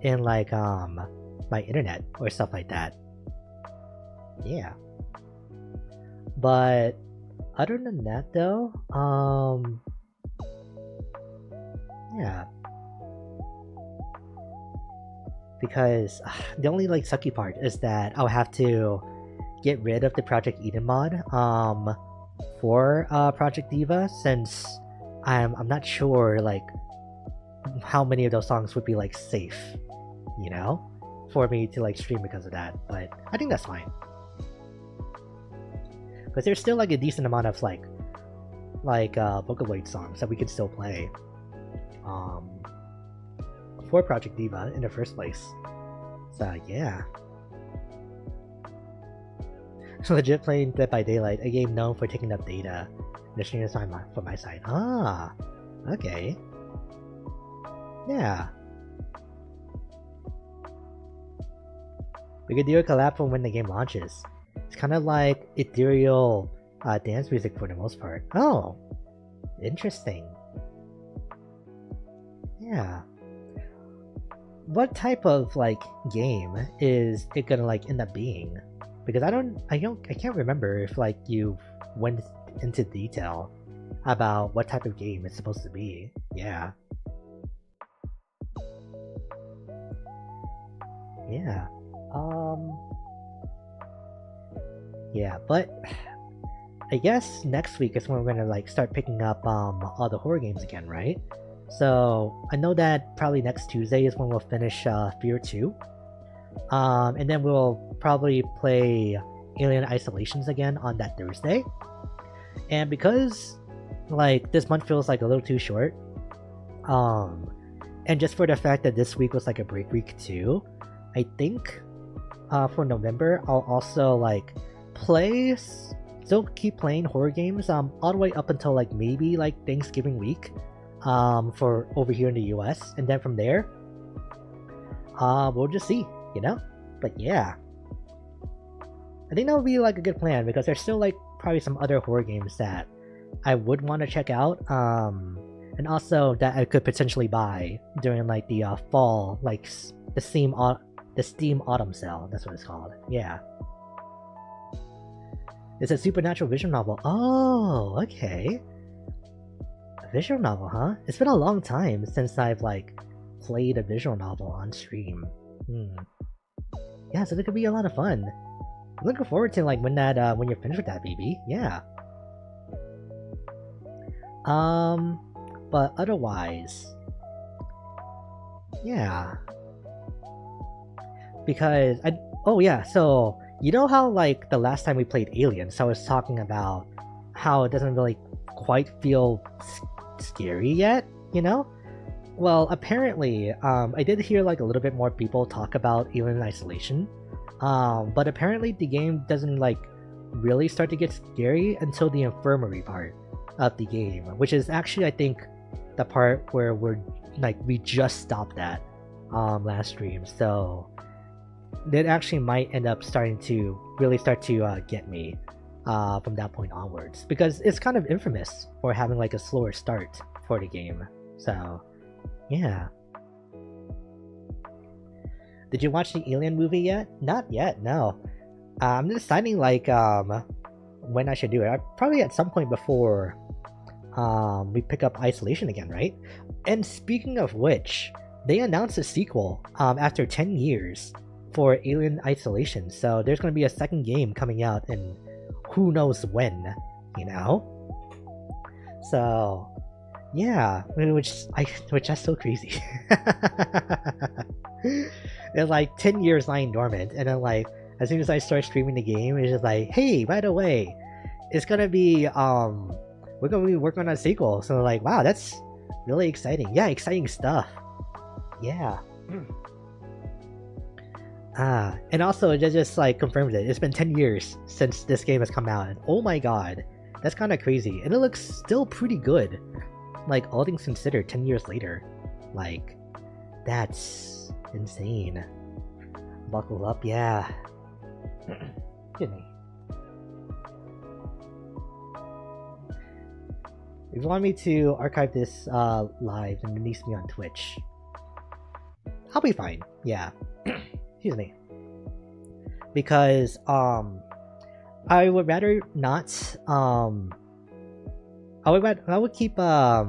A: in like my internet or stuff like that. Yeah. But other than that though, yeah. Because the only like sucky part is that I'll have to get rid of the Project Eden mod for Project Diva, since I'm not sure like how many of those songs would be like safe, you know, for me to like stream because of that. But I think that's fine, because there's still like a decent amount of like Vocaloid songs that we could still play for Project Diva in the first place. So yeah. Legit playing Dead by Daylight, a game known for taking up data. The stream is fine from my side. Ah, okay. Yeah. We could do a collab for when the game launches. It's kind of like ethereal dance music for the most part. Oh, interesting. Yeah. What type of like game is it gonna like end up being? Because I can't remember if like you went into detail about what type of game it's supposed to be. Yeah. Yeah. Yeah, but I guess next week is when we're gonna like start picking up all the horror games again, right? So I know that probably next Tuesday is when we'll finish Fear 2. And then we'll probably play Alien Isolations again on that Thursday. And because like this month feels like a little too short, and just for the fact that this week was like a break week too, I think for November I'll also like still keep playing horror games all the way up until like maybe like Thanksgiving week for over here in the US, and then from there we'll just see, you know? But yeah, I think that would be like a good plan, because there's still like probably some other horror games that I would want to check out, and also that I could potentially buy during like the fall, like the Steam Autumn Sale. That's what it's called. Yeah. It's a supernatural visual novel. Oh, okay. A visual novel, huh? It's been a long time since I've like played a visual novel on stream. Yeah, so that could be a lot of fun. I'm looking forward to like when you're finished with that, BB. Yeah. But otherwise, yeah. Because oh yeah, so you know how like the last time we played Aliens, I was talking about how it doesn't really quite feel scary yet, you know? Well, apparently, I did hear like a little bit more people talk about Alien Isolation, but apparently the game doesn't like really start to get scary until the infirmary part of the game, which is actually I think the part where we just stopped at last stream. So that actually might end up starting to really start to get me from that point onwards, because it's kind of infamous for having like a slower start for the game. So yeah. Did you watch the Alien movie yet? Not yet, no. I'm deciding like when I should do it. Probably at some point before we pick up Isolation again, right? And speaking of which, they announced a sequel after 10 years for Alien Isolation. So there's going to be a second game coming out in who knows when, you know? So yeah, which that's so crazy. It's like 10 years lying dormant, and then like as soon as I start streaming the game, it's just like, hey, by the way, it's gonna be we're gonna be working on a sequel. So like, wow, that's really exciting. Yeah, exciting stuff. Yeah. And also it just like confirms it. It's been 10 years since this game has come out, and oh my god, that's kind of crazy. And it looks still pretty good. Like, all things considered, 10 years later. Like, that's insane. Buckle up, yeah. Excuse me. If you want me to archive this live, then it needs to be on Twitch. I'll be fine, yeah. Excuse me. Because, I would rather not, I would keep my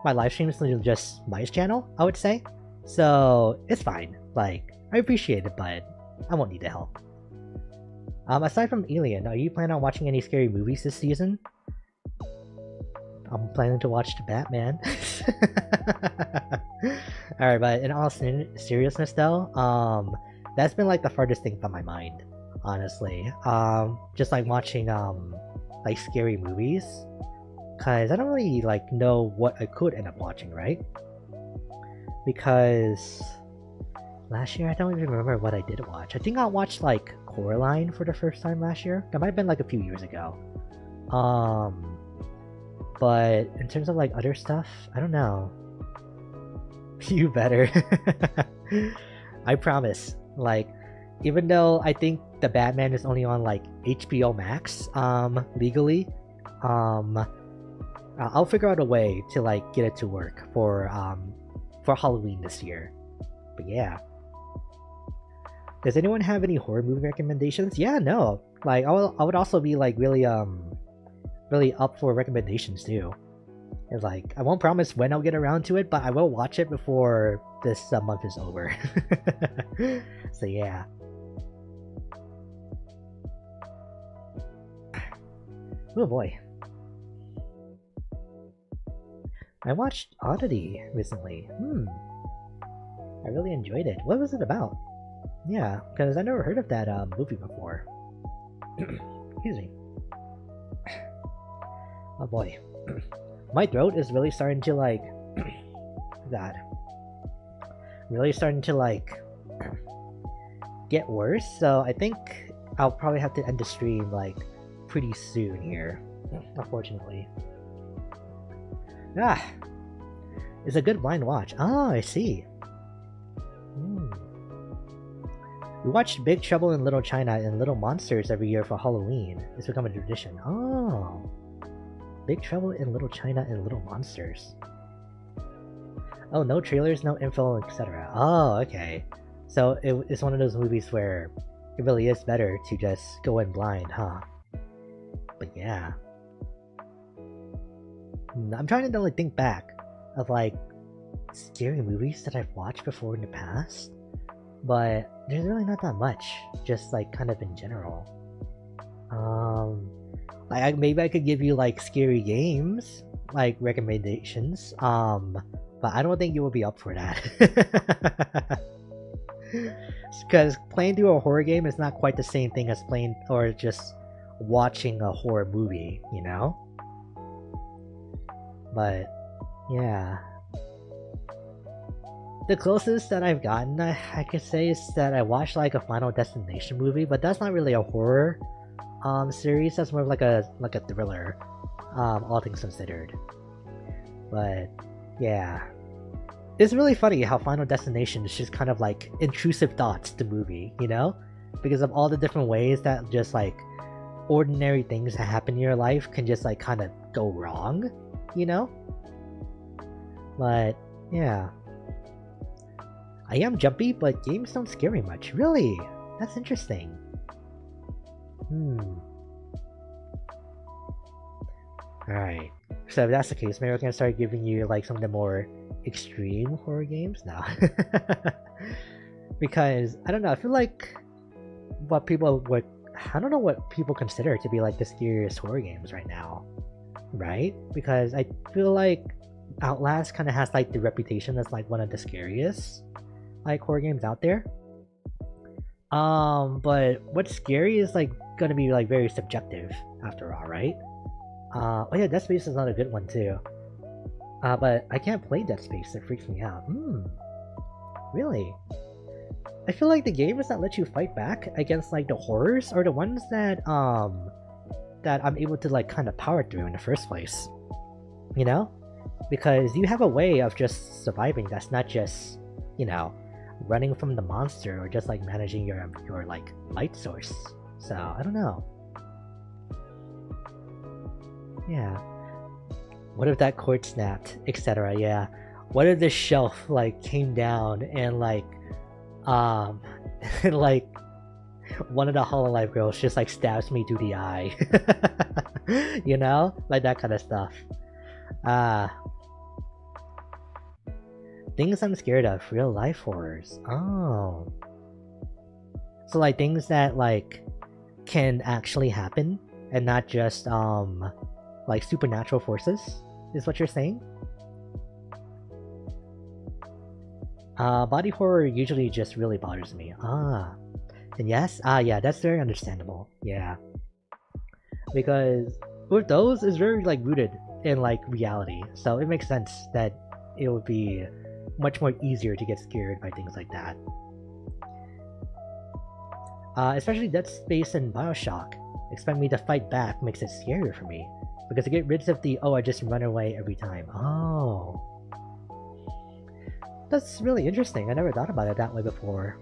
A: live streams to just my channel, I would say. So it's fine. Like, I appreciate it, but I won't need the help. Aside from Alien, are you planning on watching any scary movies this season? I'm planning to watch The Batman. Alright, but in all seriousness though, that's been like the farthest thing from my mind, honestly. Just like watching like scary movies. Because I don't really like know what I could end up watching, right? Because last year I don't even remember what I did watch. I think I watched like Coraline for the first time last year. That might have been like a few years ago. But in terms of like other stuff, I don't know. You better. I promise. Like, even though I think the Batman is only on like HBO Max, legally, I'll figure out a way to like get it to work for Halloween this year. But yeah. Does anyone have any horror movie recommendations? Yeah, no. Like I would also be like really up for recommendations too. It's like I won't promise when I'll get around to it, but I will watch it before this month is over. So yeah. Oh boy. I watched Oddity recently. I really enjoyed it. What was it about? Yeah, because I never heard of that movie before. Excuse me. Oh boy. My throat is really starting to like... God. Really starting to like... get worse, so I think I'll probably have to end the stream like pretty soon here. Unfortunately. Ah! It's a good blind watch. Oh, I see. We watched Big Trouble in Little China and Little Monsters every year for Halloween. It's become a tradition. Oh! Big Trouble in Little China and Little Monsters. Oh, no trailers, no info, etc. Oh, okay. So it's one of those movies where it really is better to just go in blind, huh? But yeah. I'm trying to like think back of like scary movies that I've watched before in the past, but there's really not that much, just like kind of in general. Like maybe I could give you like scary games like recommendations, but I don't think you will be up for that. Because playing through a horror game is not quite the same thing as playing or just watching a horror movie, you know? But yeah, the closest that I've gotten, I could say, is that I watched like a Final Destination movie, but that's not really a horror series. That's more of like a thriller, all things considered. But yeah, it's really funny how Final Destination is just kind of like intrusive thoughts the movie, you know, because of all the different ways that just like ordinary things that happen in your life can just like kind of go wrong, you know? But yeah, I am jumpy, but games don't scare me much. Really? That's interesting. Alright. So if that's the case, maybe we're gonna start giving you like some of the more extreme horror games now. Because I don't know, I feel like what people would I don't know what people consider to be like the scariest horror games right now. Right? Because I feel like Outlast kinda has like the reputation as like one of the scariest like horror games out there. But what's scary is like gonna be like very subjective after all, right? Oh yeah, Dead Space is another good one too. But I can't play Dead Space, it freaks me out. Really? I feel like the games that let you fight back against like the horrors are the ones that that I'm able to like kind of power through in the first place. You know? Because you have a way of just surviving that's not just, you know, running from the monster or just like managing your like light source. So I don't know. Yeah. What if that cord snapped, etc. Yeah. What if this shelf like came down and like and like one of the Hololive girls just like stabs me through the eye. You know? Like that kind of stuff. Things I'm scared of, real life horrors. Oh. So like things that like can actually happen and not just like supernatural forces is what you're saying? Body horror usually just really bothers me. And yes, yeah, that's very understandable. Yeah. Because with those, it's very like rooted in like reality. So it makes sense that it would be much more easier to get scared by things like that. Especially Dead Space and Bioshock. Expect me to fight back makes it scarier for me. Because I get rid of the, oh, I just run away every time. Oh. That's really interesting. I never thought about it that way before.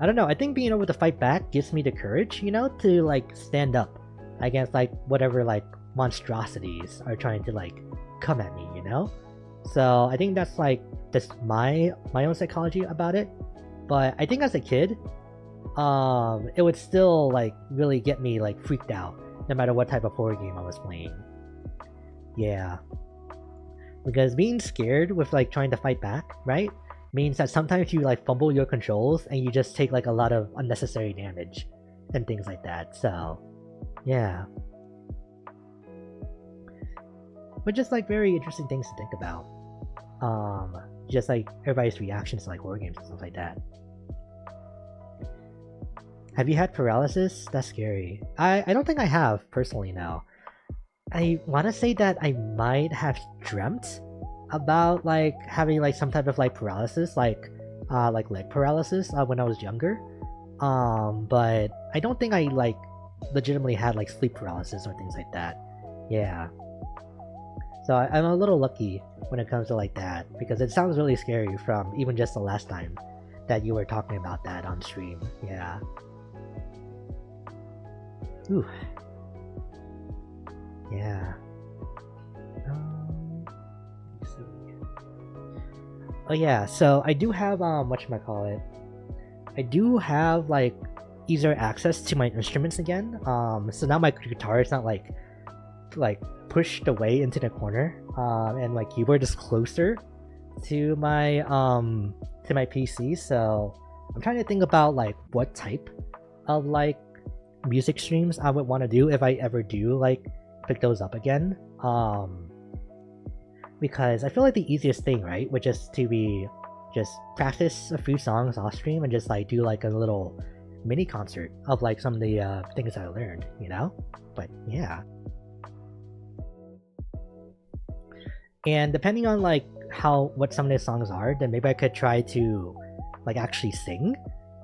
A: I don't know, I think being able to fight back gives me the courage, you know, to like stand up against like whatever like monstrosities are trying to like come at me, you know? So I think that's like just my own psychology about it. But I think as a kid, it would still like really get me like freaked out no matter what type of horror game I was playing. Yeah. Because being scared with like trying to fight back, right, means that sometimes you like fumble your controls and you just take like a lot of unnecessary damage and things like that. So yeah. But just like very interesting things to think about. Just like everybody's reactions to like horror games and stuff like that. Have you had paralysis? That's scary. I don't think I have, personally, no. I want to say that I might have dreamt about like having like some type of like paralysis, like leg paralysis when I was younger. But I don't think I like legitimately had like sleep paralysis or things like that. Yeah. So I'm a little lucky when it comes to like that, because it sounds really scary from even just the last time that you were talking about that on stream. Yeah. Ooh. Yeah. Let's see. Oh yeah, so I do have whatchamacallit. I do have like easier access to my instruments again. So now my guitar is not like pushed away into the corner. And my keyboard is closer to my PC, so I'm trying to think about like what type of like music streams I would want to do if I ever do like pick those up again. Because I feel like the easiest thing, right, would just to be just practice a few songs off stream and just like do like a little mini concert of like some of the things I learned, you know? But yeah. And depending on like what some of the songs are, then maybe I could try to like actually sing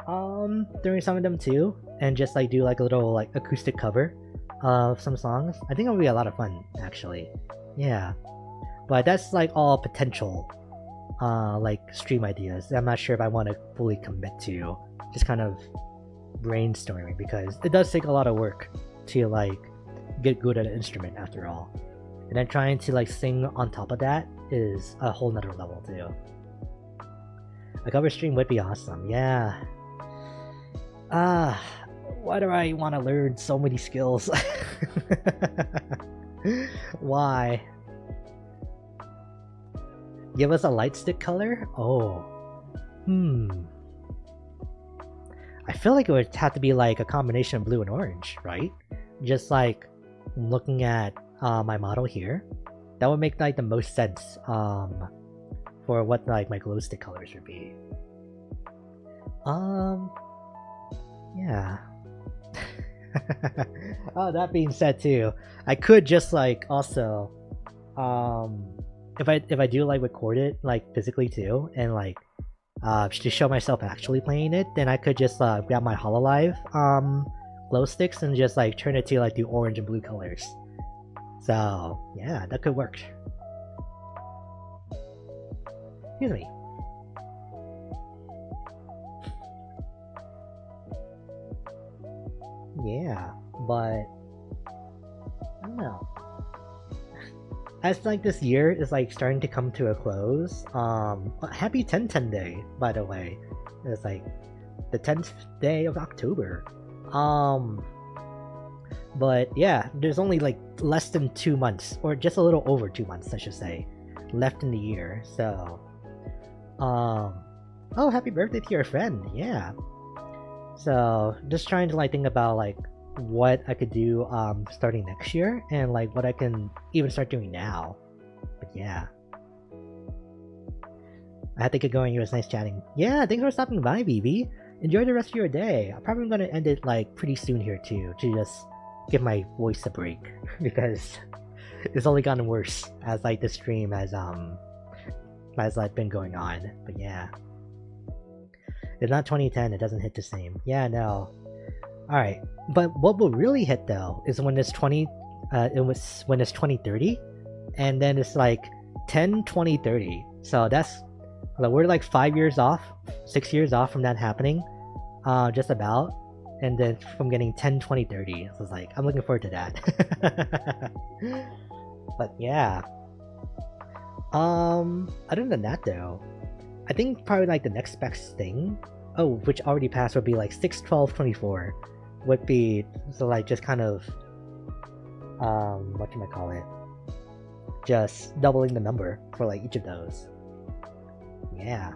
A: during some of them too, and just like do like a little like acoustic cover of some songs. I think it'll be a lot of fun actually. Yeah. But that's like all potential like stream ideas. I'm not sure if I want to fully commit to just kind of brainstorming, because it does take a lot of work to like get good at an instrument after all. And then trying to like sing on top of that is a whole nother level too. A cover stream would be awesome, yeah. Why do I want to learn so many skills? Why? Give us a light stick color? Oh. I feel like it would have to be like a combination of blue and orange, right? Just like looking at my model here. That would make like the most sense for what like my glow stick colors would be. Yeah. Oh, that being said too, I could just like also if I do like record it like physically too, and like to show myself actually playing it, then I could just grab my Hololive glow sticks and just like turn it to like the orange and blue colors. So yeah, that could work. Excuse me. Yeah, but I don't know. As like this year is like starting to come to a close, happy 10/10 day, by the way. It's like the 10th day of October. But yeah, there's only like less than 2 months, or just a little over 2 months, I should say, left in the year. So, oh, happy birthday to your friend! Yeah. So just trying to like think about like what I could do starting next year, and like what I can even start doing now. But yeah, I had to get going. It was nice chatting. Yeah, thanks for stopping by, BB. Enjoy the rest of your day. I'm probably gonna end it like pretty soon here too, to just give my voice a break because it's only gotten worse as like the stream has like been going on. But yeah, it's not 2010. It doesn't hit the same. Yeah, no. All right, but what will really hit though is when it's when it's 2030, and then it's like 10, 20, 30. So that's we're like 5 years off, 6 years off from that happening, just about, and then from getting 10, 20, 30. So it's like I'm looking forward to that. But yeah, other than that though, I think probably like the next best thing, which already passed, would be like 6, 12, 24. Would be so like just kind of what can I call it? Just doubling the number for like each of those. Yeah.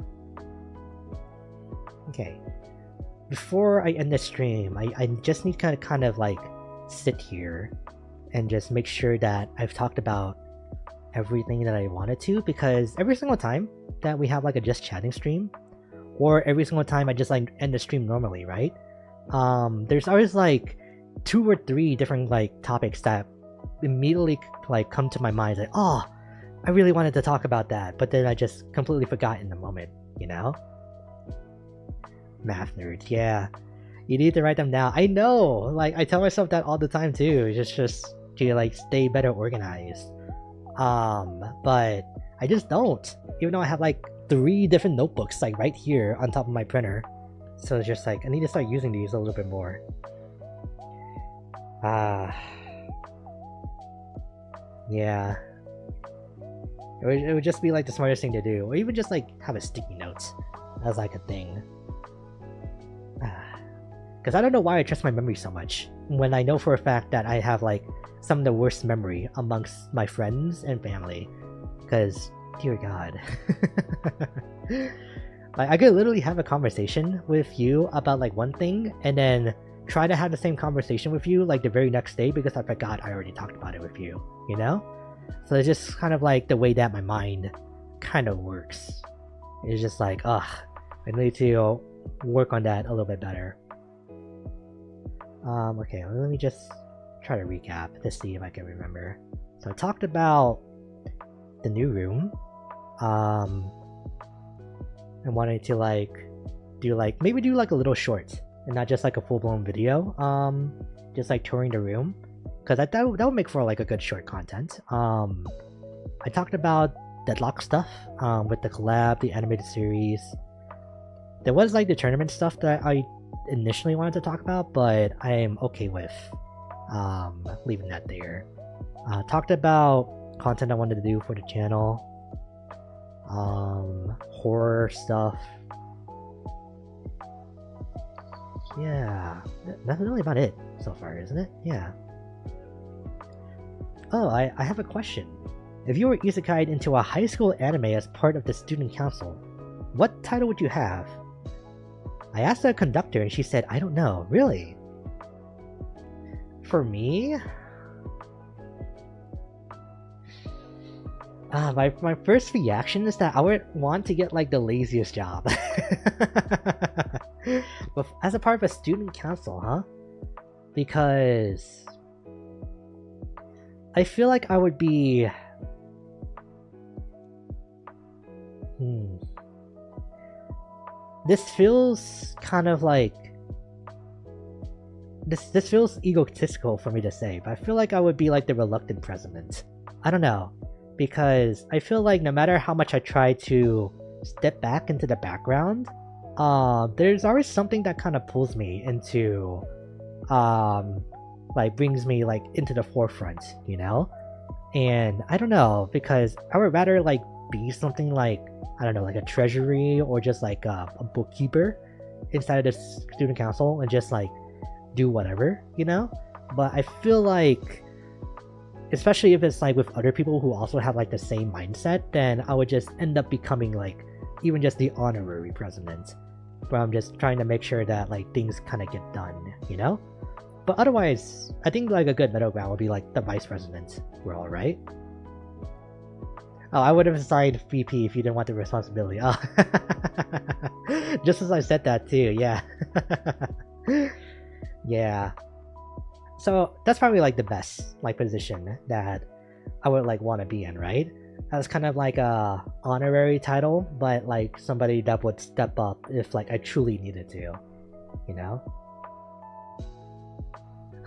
A: Okay. Before I end the stream, I just need to kind of like sit here and just make sure that I've talked about everything that I wanted to, because every single time that we have like a just chatting stream, or every single time I just like end the stream normally, right? There's always like 2 or 3 different like topics that immediately like come to my mind, like, oh, I really wanted to talk about that, but then I just completely forgot in the moment, you know? Math nerds, yeah. You need to write them down. I know, like I tell myself that all the time too, just to like stay better organized. But I just don't, even though I have like 3 different notebooks like right here on top of my printer. So it's just like I need to start using these a little bit more. Yeah. It would just be like the smartest thing to do, or even just like have a sticky note as like a thing. Because I don't know why I trust my memory so much when I know for a fact that I have like some of the worst memory amongst my friends and family. Because dear God. Like I could literally have a conversation with you about like one thing, and then try to have the same conversation with you like the very next day because I forgot I already talked about it with you, you know? So it's just kind of like the way that my mind kind of works. It's just like, I need to work on that a little bit better. Okay, let me just try to recap to see if I can remember. So I talked about the new room, and wanted to like do like maybe do like a little short and not just like a full-blown video, just like touring the room, because that would make for like a good short content. I talked about Deadlock stuff, with the collab, the animated series. There was like the tournament stuff that I initially wanted to talk about, but I am okay with leaving that there. Talked about content I wanted to do for the channel, horror stuff, Yeah, that's really about it so far, isn't it? Yeah. Oh, I have a question. If you were isekai'd into a high school anime as part of the student council, what title would you have? I asked the conductor and she said, I don't know. Really? For me? My first reaction is that I would want to get like the laziest job. But as a part of a student council, huh? Because I feel like I would be... This feels kind of like... This feels egotistical for me to say, but I feel like I would be like the reluctant president. I don't know. Because I feel like no matter how much I try to step back into the background, there's always something that kind of pulls me into, like brings me like into the forefront, you know? And I don't know, because I would rather like be something like, I don't know, like a treasury or just like a bookkeeper inside of the student council and just like do whatever, you know? But I feel like, especially if it's like with other people who also have like the same mindset, then I would just end up becoming like even just the honorary president, where I'm just trying to make sure that like things kind of get done, you know? But otherwise, I think like a good middle ground would be like the vice president role, right? Oh, I would have assigned VP if you didn't want the responsibility. Oh. Just as I said that too, yeah. Yeah. So that's probably like the best like position that I would like want to be in, right? That's kind of like a honorary title, but like somebody that would step up if like I truly needed to, you know?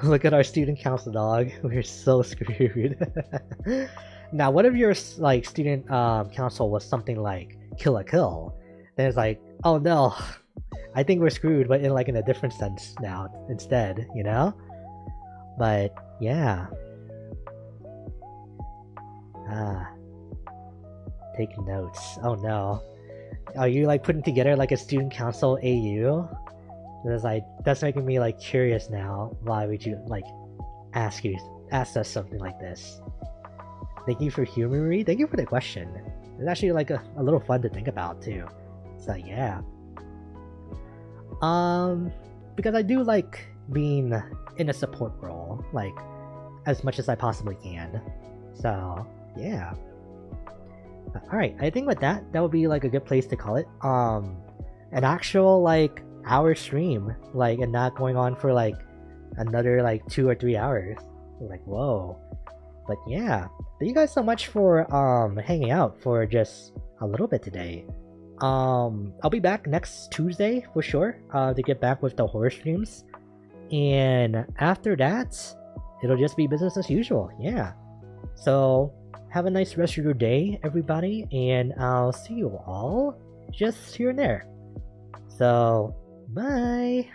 A: Look at our student council, dog. We're so screwed. Now, what if your like student council was something like Kill la Kill? Then it's like, oh no, I think we're screwed, but in like in a different sense now instead, you know? But yeah. Taking notes. Oh no. Are you like putting together like a student council AU? That's making me like curious now. Why would you like ask us something like this? Thank you for humoring me. Thank you for the question. It's actually like a little fun to think about too. So yeah. Because I do like being in a support role, like as much as I possibly can. So yeah. Alright, I think with that would be like a good place to call it. An actual like hour stream, like, and not going on for like another like 2 or 3 hours. Like, whoa. But yeah, thank you guys so much for hanging out for just a little bit today. I'll be back next Tuesday for sure, to get back with the horror streams. And after that, it'll just be business as usual. Yeah. So have a nice rest of your day, everybody, and I'll see you all just here and there. So bye.